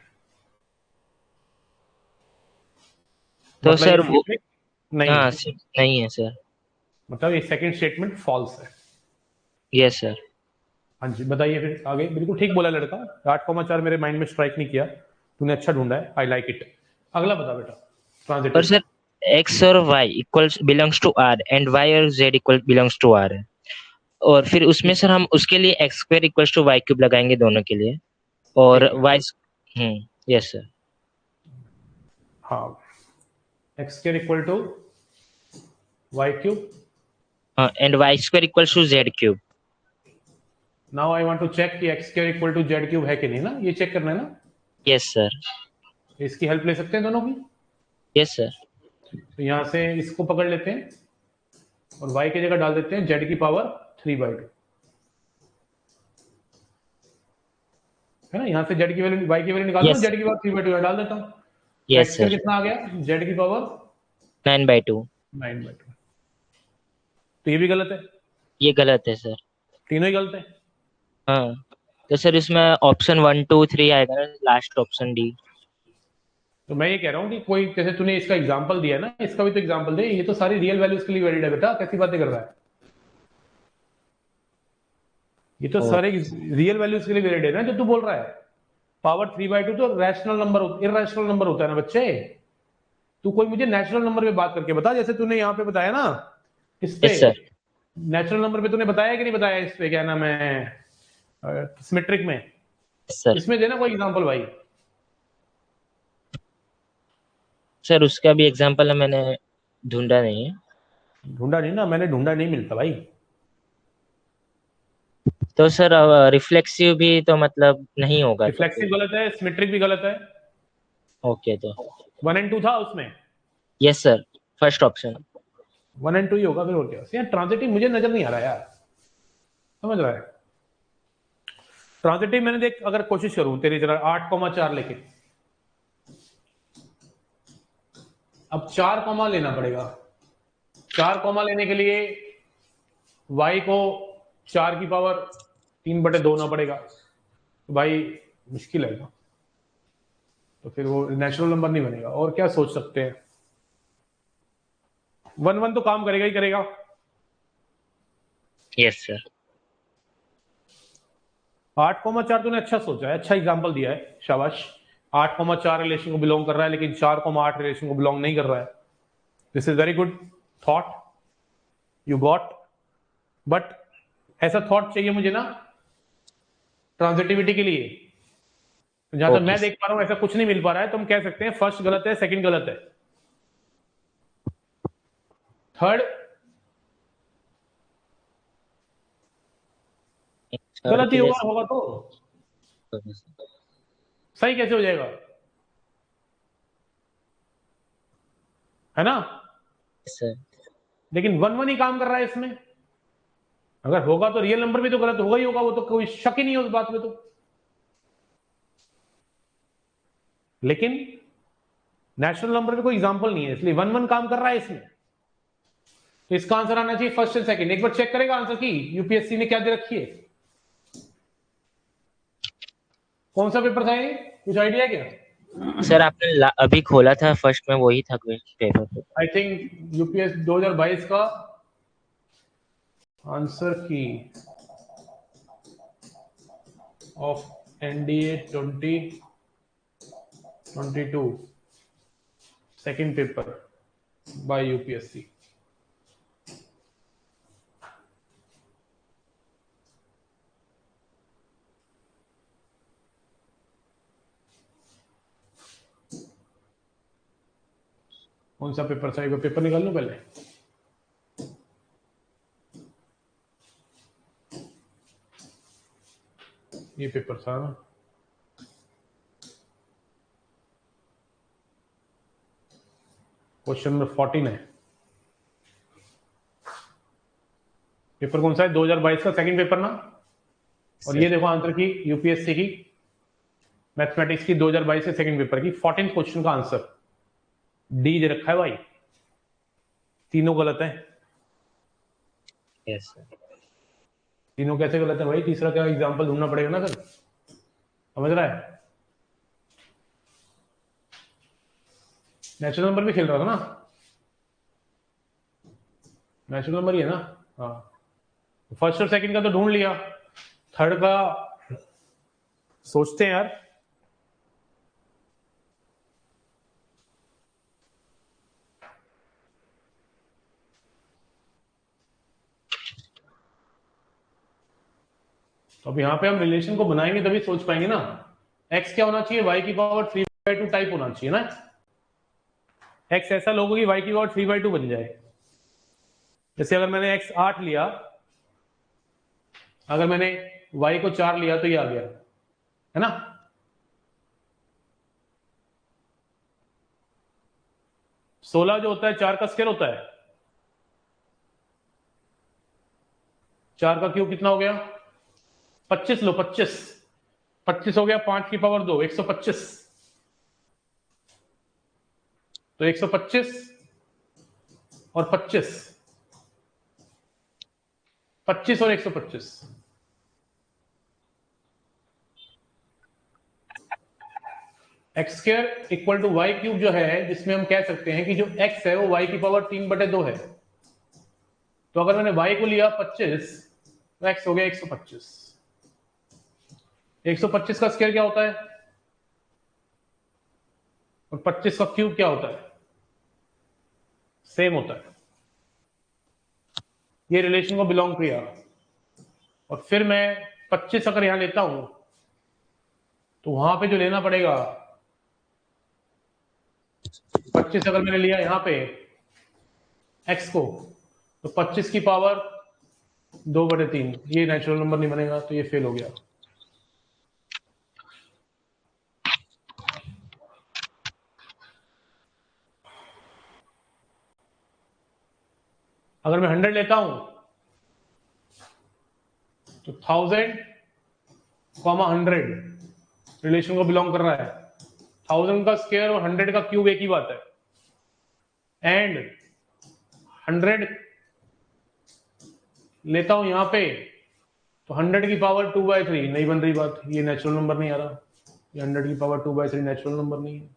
तो मतलब ये सर वो सिमेट्रिक नहीं हाँ है, नहीं है सर। मतलब ये सेकंड स्टेटमेंट फॉल्स है। Yes sir. हाँ जी, बताइए फिर आगे। बिल्कुल ठीक बोला लड़का, 8,4 मेरे माइंड में स्ट्राइक नहीं किया, तूने अच्छा ढूंढा है, आई लाइक इट। अगला बता बेटा, और ट्रांजिटिव। सर x और y equals belongs to r and y और z equal belongs to r है। और फिर उसमें सर हम उसके लिए X square equals to Y cube लगाएंगे दोनों के लिए। और ठीक है, वाई यस सर। हाँ, X square equal to Y cube. हाँ and Y square equals to Z cube. Now I want to check कि X square equal to Z cube है कि नहीं ना, ये चेक करना है ना। Yes sir. इसकी हेल्प ले सकते हैं दोनों की। Yes sir. तो यहाँ से इसको पकड़ लेते हैं और y की जगह डाल देते हैं z की पावर 3/2, है ना। यहाँ से z की वैल्यू, y की वैल्यू निकाल दो, यस z की पावर 3/2 डाल देता हूँ। तो यस एक्स स्क्वायर सर। कितना आ गया? z की पावर 9/2। 9/2। तो ये भी गलत है, ये गलत है सर। तीनों ही गलत है। हाँ, तो सर इसमें ऑप्शन 1 2 3 आएगा ना, लास्ट ऑप्शन डी। तो मैं ये कह रहा हूँ कि कोई, जैसे तूने इसका एग्जांपल दिया है ना, इसका भी तो एग्जांपल दे। ये तो सारी रियल वैल्यूज के लिए वैलिड है बेटा, कैसी बातें कर रहा है। ये तो सारे ओके। रियल वैल्यूज के लिए वैलिड है ना जो तू बोल रहा है। पावर 3/2 तो रैशनल नंबर, इरेशनल नंबर होता है ना बच्चे। तू कोई मुझे नेचुरल नंबर पे बात करके बता, जैसे तूने यहाँ पे बताया ना इस पे। Yes sir. नेचुरल नंबर पे तूने बताया कि नहीं बताया, इस पे क्या नाम है, सिमेट्रिक में। Yes sir. इसमें देना कोई एग्जांपल भाई। सर उसका भी एग्जांपल है, मैंने ढूंढा नहीं है। ढूंढा नहीं ना मैंने, ढूंढा नहीं मिलता भाई। तो सर रिफ्लेक्सिव भी तो मतलब नहीं होगा तो रिफ्लेक्सिव फिर। गलत है, सिमेट्रिक भी गलत है। ओके तो 1 और 2 था उसमें। Yes sir, first option. 1 और 2 ही होगा फिर, और क्या। यार ट्रांजिटिव मुझे नजर नहीं आ रहा यार, समझ रहा है। ट्रांजिटिव मैंने देख, अगर कोशिश करूं तेरी तरह 8,4 लेके, अब 4 कॉमा लेना पड़ेगा। 4 कॉमा लेने के लिए y को 4 की पावर 3/2 ना पड़ेगा, तो भाई मुश्किल है ना। तो फिर वो नेचुरल नंबर नहीं बनेगा। और क्या सोच सकते हैं? 1 1 तो काम करेगा ही करेगा। Yes sir. 8,4 तूने अच्छा सोचा है, अच्छा एग्जाम्पल दिया है, शाबाश। 8,4 रिलेशन को बिलोंग कर रहा है, लेकिन 4,8 रिलेशन को बिलोंग नहीं कर रहा है। This is very good thought, you got. But ऐसा थॉट चाहिए मुझे ना ट्रांजिटिविटी के लिए। जहां तक ओके मैं देख पा रहा हूं ऐसा कुछ नहीं मिल पा रहा है, तो हम कह सकते हैं फर्स्ट गलत है, सेकंड गलत है। थर्ड गलत ही होगा, होगा तो सही कैसे हो जाएगा, है ना? सर लेकिन 1 1 ही काम कर रहा है इसमें, अगर होगा तो रियल नंबर भी तो गलत होगा ही होगा, वो तो कोई शक ही नहीं है उस बात में तो। लेकिन नेचुरल नंबर में कोई एग्जांपल नहीं है, इसलिए 1 1 काम कर रहा है इसमें, तो इसका आंसर आना चाहिए फर्स्ट एंड सेकंड। एक बार चेक करेगा आंसर की यूपीएससी ने क्या दे रखी है, कौन सा पेपर था ये, कुछ आइडिया है क्या? सर आपने अभी खोला था फर्स्ट में, वही था पेपर। आई थिंक यूपीएस 2022 का आंसर की of NDA 2022 second paper bye UPSC. कौन सा पेपर था, एक पेपर निकाल लो पहले। ये पेपर था ना, क्वेश्चन नंबर 14 है। पेपर कौन सा है, 2022 का सेकंड पेपर ना। और ये देखो आंसर की यूपीएससी की मैथमेटिक्स की 2022 के सेकंड पेपर की 14 क्वेश्चन का आंसर डी दे रखा है भाई, तीनों गलत है। Yes sir. तीनों कैसे गलत है भाई, तीसरा क्या एग्जांपल ढूंढना पड़ेगा ना सर, समझ रहा है? नेचुरल नंबर भी खेल रहा था ना, नेचुरल नंबर ही है ना। हाँ, फर्स्ट और सेकंड का तो ढूंढ लिया, थर्ड का सोचते हैं यार। तो अब यहाँ पे हम रिलेशन को बनाएंगे तभी सोच पाएंगे ना। x क्या होना चाहिए, y की पावर 3/2 टाइप होना चाहिए ना। x ऐसा लोगों की y की पावर 3/2 बन जाए। जैसे अगर मैंने x 8 लिया, अगर मैंने y को 4 लिया तो ये आ गया, है ना। सोलह जो होता है 4 का स्क्वायर होता है, 4 का क्यूब कितना हो गया, 25 लो, 25 25 हो गया, 5 की पावर 2 125, तो 125 और 25, 25 और 125, x square equal to Y cube जो है, जिसमें हम कह सकते हैं कि जो x है वो y की पावर 3/2 है। तो अगर मैंने y को लिया 25 तो x हो गया 125। 125 का स्क्वायर क्या होता है और 25 का क्यूब क्या होता है, सेम होता है। ये रिलेशन को बिलोंग किया, और फिर मैं 25 अगर यहां लेता हूं तो वहां पे जो लेना पड़ेगा, 25 अगर मैंने लिया यहां पे x को, तो 25 की पावर 2/3, ये नेचुरल नंबर नहीं बनेगा, तो ये फेल हो गया। अगर मैं 100 लेता हूं तो 1000, 100 रिलेशन को बिलोंग कर रहा है। 1000 का स्क्वायर और 100 का क्यूब एक ही बात है, एंड 100 लेता हूं यहां पे तो 100 की पावर 2/3 नहीं बन रही बात, ये नेचुरल नंबर नहीं आ रहा। ये 100 की पावर 2/3 नेचुरल नंबर नहीं है।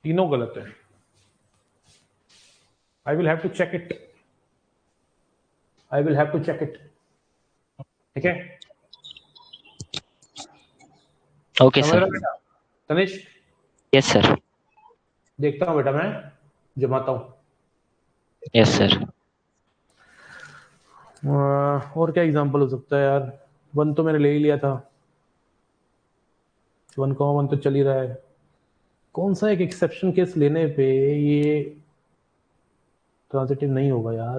तीनों गलत है। I will have to check it, I will have to check it, ठीक है। ओके समझ सर। रहा बेटा तनिष्क? Yes sir. देखता हूं बेटा, मैं जमाता हूं। Yes sir. और क्या एग्जांपल हो सकता है यार, वन तो मैंने ले ही लिया था। 1,1 तो चल ही रहा है, कौन सा एक एक्सेप्शन केस लेने पे ये ट्रांजिटिव नहीं होगा यार।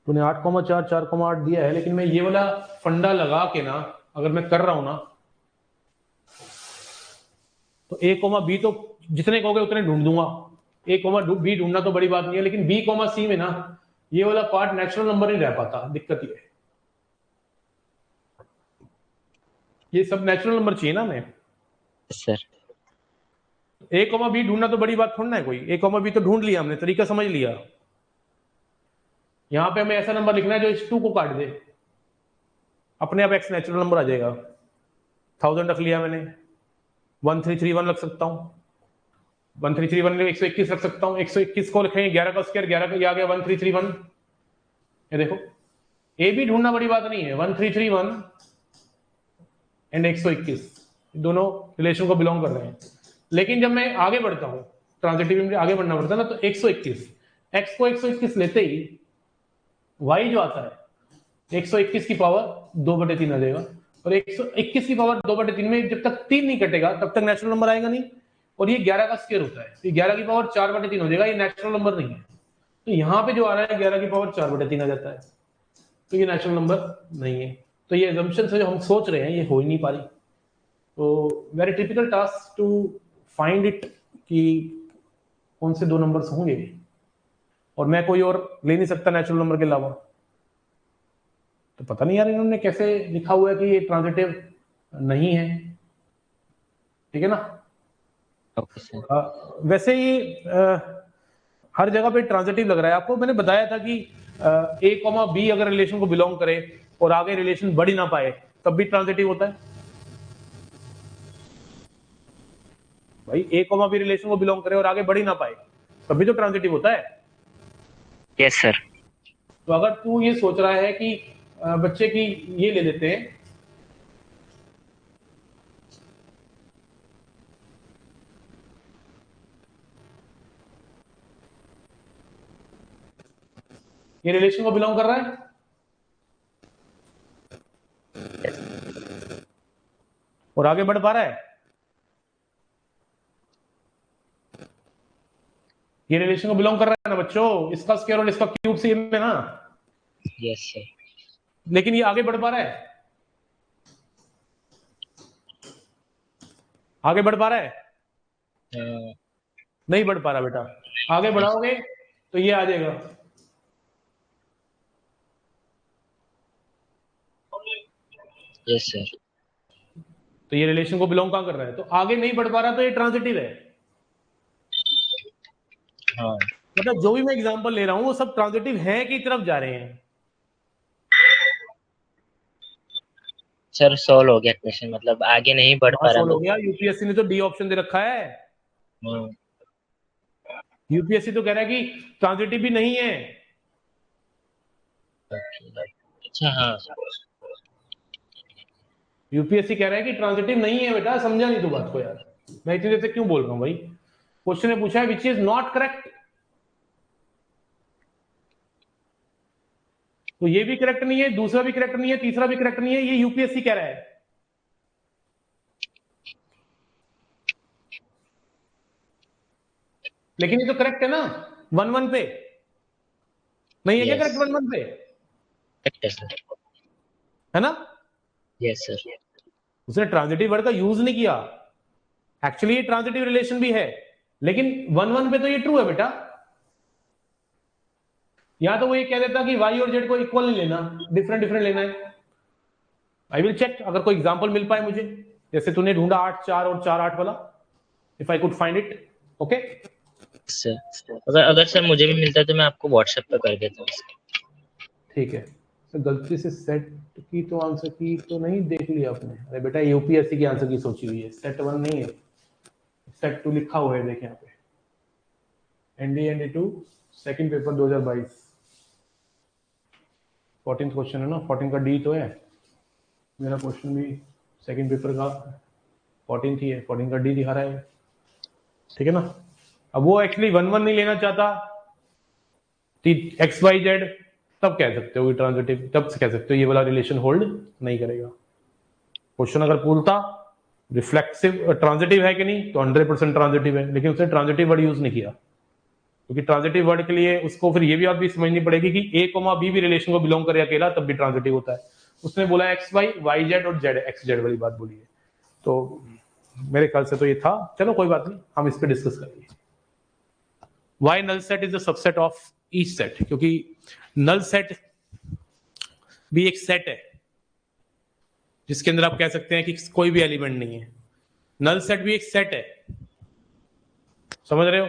तूने 8,4 4,8 दिया है, लेकिन मैं ये वाला फंडा लगा के ना अगर मैं कर रहा हूं ना, तो ए कोमा बी तो जितने कहोगे उतने ढूंढ दूंगा, ए कोमा बी ढूंढना तो बड़ी बात नहीं है, लेकिन बी कोमा सी में ना ये वाला पार्ट नेचुरल नंबर नहीं रह पाता, दिक्कत ये सब नेचुरल नंबर चाहिए ना हमें। सर ए कोमा बी ढूंढना तो बड़ी बात थोड़ी ना है कोई, ए कोमा बी तो ढूंढ लिया हमने, तरीका समझ लिया। यहां पे हमें ऐसा नंबर लिखना है जो इस 2 को काट दे, अपने आप एक्स नेचुरल नंबर आ जाएगा। 1000 रख लिया मैंने, 1331 रख सकता हूं, 1331 में 121 रख सकता हूं, 121 को लिखेंगे 11 का स्क्वायर 11 का, ये आ गया 1331। ये देखो ए भी ढूंढना बड़ी बात नहीं है, 1331 एंड 121 दोनों रिलेशन को बिलोंग कर रहे हैं। लेकिन जब मैं आगे बढ़ता हूं, ट्रांजिटिव में आगे बढ़ना पड़ता है ना, तो 121 एक्स को 121 लेते ही वाई जो आता है 121 की पावर 2/3 आ जाएगा, और 121 की पावर 2/3 में जब तक 3 नहीं कटेगा तब तक नेचुरल नंबर आएगा नहीं, और ये 11 का स्क्वायर होता है, ये 11 की पावर 4/3 हो जाएगा, ये नेचुरल नंबर नहीं है। तो यहां पे जो आ रहा है 11 की पावर 4/3 आ जाता है, तो ये नेचुरल नंबर नहीं है। तो ये assumption से जो हम सोच रहे हैं ये हो ही नहीं पा रही। तो very typical task to find it कि कौन से 2 नंबर्स होंगे, और मैं कोई और ले नहीं सकता नेचुरल नंबर के अलावा। तो पता नहीं यार इन्होंने कैसे लिखा हुआ है कि ये ट्रांजिटिव नहीं है, ठीक है ना। Okay sir. वैसे ही हर जगह पे ट्रांजिटिव लग रहा है आपको। मैंने बताया था कि ए कॉमा बी अगर रिलेशन को बिलोंग करे और आगे रिलेशन बढ़ ही ना पाए तब भी ट्रांजिटिव होता है। भाई ए कॉमा बी रिलेशन को बिलोंग करे और आगे बढ़ ही ना पाए तब भी तो ट्रांजिटिव होता है। Yes sir. तो अगर तू ये सोच रहा है कि बच्चे की ये ले लेते हैं, ये रिलेशन को बिलोंग कर रहा है और आगे बढ़ पा रहा है, ये रिलेशन को बिलोंग कर रहा है ना बच्चों, इसका स्क्वायर और इसका क्यूब सेम है ना। Yes sir. लेकिन ये आगे बढ़ पा रहा है, आगे बढ़ पा रहा है, नहीं बढ़ पा रहा बेटा। आगे बढ़ाओगे तो ये आ जाएगा, यस सर। तो ये रिलेशन को बिलोंग कहां कर रहा है, तो आगे नहीं बढ़ पा रहा तो ये ट्रांजिटिव है। हाँ मतलब जो भी मैं एग्जांपल ले रहा हूं वो सब ट्रांजिटिव है की तरफ जा रहे हैं। सर, सॉल्व हो गया क्वेश्चन, मतलब आगे नहीं बढ़ पा रहा सॉल्व हो बस। गया, यूपीएससी ने तो डी ऑप्शन दे रखा है। हम्म, यूपीएससी तो कह रहा है कि ट्रांजिटिव भी नहीं है। अच्छा हाँ। यूपीएससी कह रहा है कि ट्रांजिटिव नहीं है बेटा, समझा नहीं तू बात को यार। मैं इतनी देर से क्यों बोल रहा हूं भाई, क्वेश्चन ने पूछा है विच इज नॉट करेक्ट, तो ये भी करेक्ट नहीं है, दूसरा भी करेक्ट नहीं है, तीसरा भी करेक्ट नहीं है, ये यूपीएससी कह रहा है। लेकिन ये तो करेक्ट है ना 1-1 पे, नहीं है क्या यस करेक्ट 1-1 पे, करेक्ट है सर। है ना। Yes sir. उसने ट्रांजिटिव वर्ड का यूज नहीं किया, एक्चुअली ये ट्रांजिटिव रिलेशन भी है, लेकिन 1-1 पे तो ये ट्रू है बेटा। यहां तो वो ये कह देता कि वाई और जेड को इक्वल नहीं लेना, डिफरेंट डिफरेंट लेना है। आई विल चेक, अगर कोई एग्जांपल मिल पाए मुझे, जैसे तूने ढूंढा 8-4 और 4-8 वाला, if I could find it. Okay sir अगर अगर सर मुझे भी मिलता है तो मैं आपको व्हाट्सएप पे कर देता हूँ। ठीक है। तो गलती से सेट की तो आंसर की तो नहीं देख लिया आपने, अरे बेटा यूपीएससी की आंसर की सोची हुई है, सेट 1 नहीं है, सेट 2 लिखा हुआ है, देखें यहाँ पे एनडी 2 सेकंड पेपर 2022 14 क्वेश्चन है ना, 14 का डी तो है, मेरा क्वेश्चन भी सेकंड पेपर का 14 ही है, 14 का डी दिखा रहा है, ठीक है ना। अब वो एक्चुअली 1-1 नहीं लेना चाहता, एक्स वाई जेड, तब कह सकते हो ट्रांजिटिव, तब कह सकते हो ये वाला रिलेशन होल्ड नहीं करेगा। क्वेश्चन अगर पूछता रिफ्लेक्सिव ट्रांजिटिव है कि नहीं, तो 100% ट्रांजिटिव है, लेकिन उसने ट्रांजिटिव वर्ड यूज नहीं किया, क्योंकि ट्रांजिटिव वर्ड के लिए उसको फिर ये भी बात भी समझनी पड़ेगी कि ए कोमा बी भी रिलेशन को बिलोंग करे अकेला तब भी ट्रांजिटिव होता है। उसने बोला एक्स वाई, वाई जेड और जेड एक्स जेड वाली बात बोली है, तो मेरे ख्याल से तो ये था। चलो कोई बात नहीं, हम इस पे डिस्कस करेंगे। Why null set is the subset of each set, क्योंकि नल सेट भी एक सेट है जिसके अंदर आप कह सकते हैं कि कोई भी एलिमेंट नहीं है। नल सेट भी एक सेट है, समझ रहे हो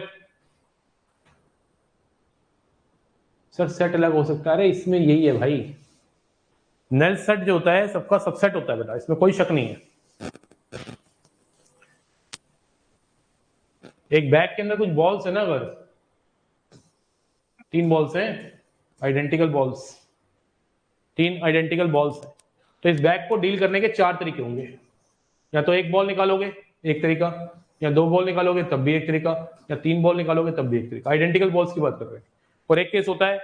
सर? सेट अलग हो सकता है, अरे इसमें यही है भाई, नल सेट जो होता है सबका सबसेट होता है बेटा, इसमें कोई शक नहीं है। एक बैग के अंदर कुछ बॉल्स है ना, अगर 3 बॉल्स हैं, आइडेंटिकल बॉल्स, 3 आइडेंटिकल बॉल्स है, तो इस बैग को डील करने के 4 तरीके होंगे। या तो एक बॉल निकालोगे एक तरीका, या 2 बॉल निकालोगे तब भी एक तरीका, या 3 बॉल निकालोगे तब भी एक तरीका। आइडेंटिकल बॉल्स की बात कर रहे हैं। और एक केस होता है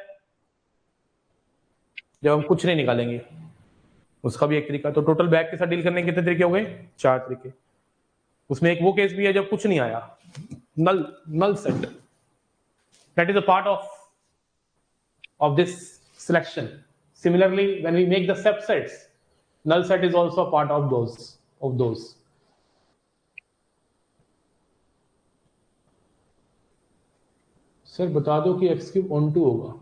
जब हम कुछ नहीं निकालेंगे, उसका भी एक तरीका। तो टोटल बैग के साथ डील करने के कितने तरीके हो गए? 4 तरीके। उसमें एक वो केस भी है जब कुछ नहीं आया, null set, that is a part of this selection. Similarly, when we make the subsets, null set is also a part of those. Sir बता दो कि x क्यूब ऑन टू होगा।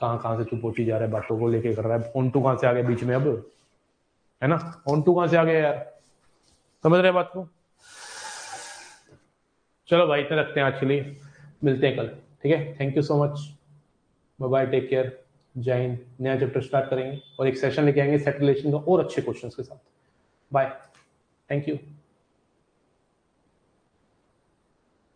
कहां से चुप होती जा रहा है, बातों को लेके कर रहा है। ऑन टू कहां से आ गया बीच में, अब है ना, ऑन टू कहां से आ गया यार, समझ रहे बात को? चलो भाई इतना रखते हैं आज के लिए, मिलते हैं कल, ठीक है? Thank you so much, bye bye, take care, जय हिंद। नया चैप्टर स्टार्ट करेंगे और एक सेशन लेके आएंगे सेट रिलेशन का और अच्छे क्वेश्चंस के साथ। Bye, thank you.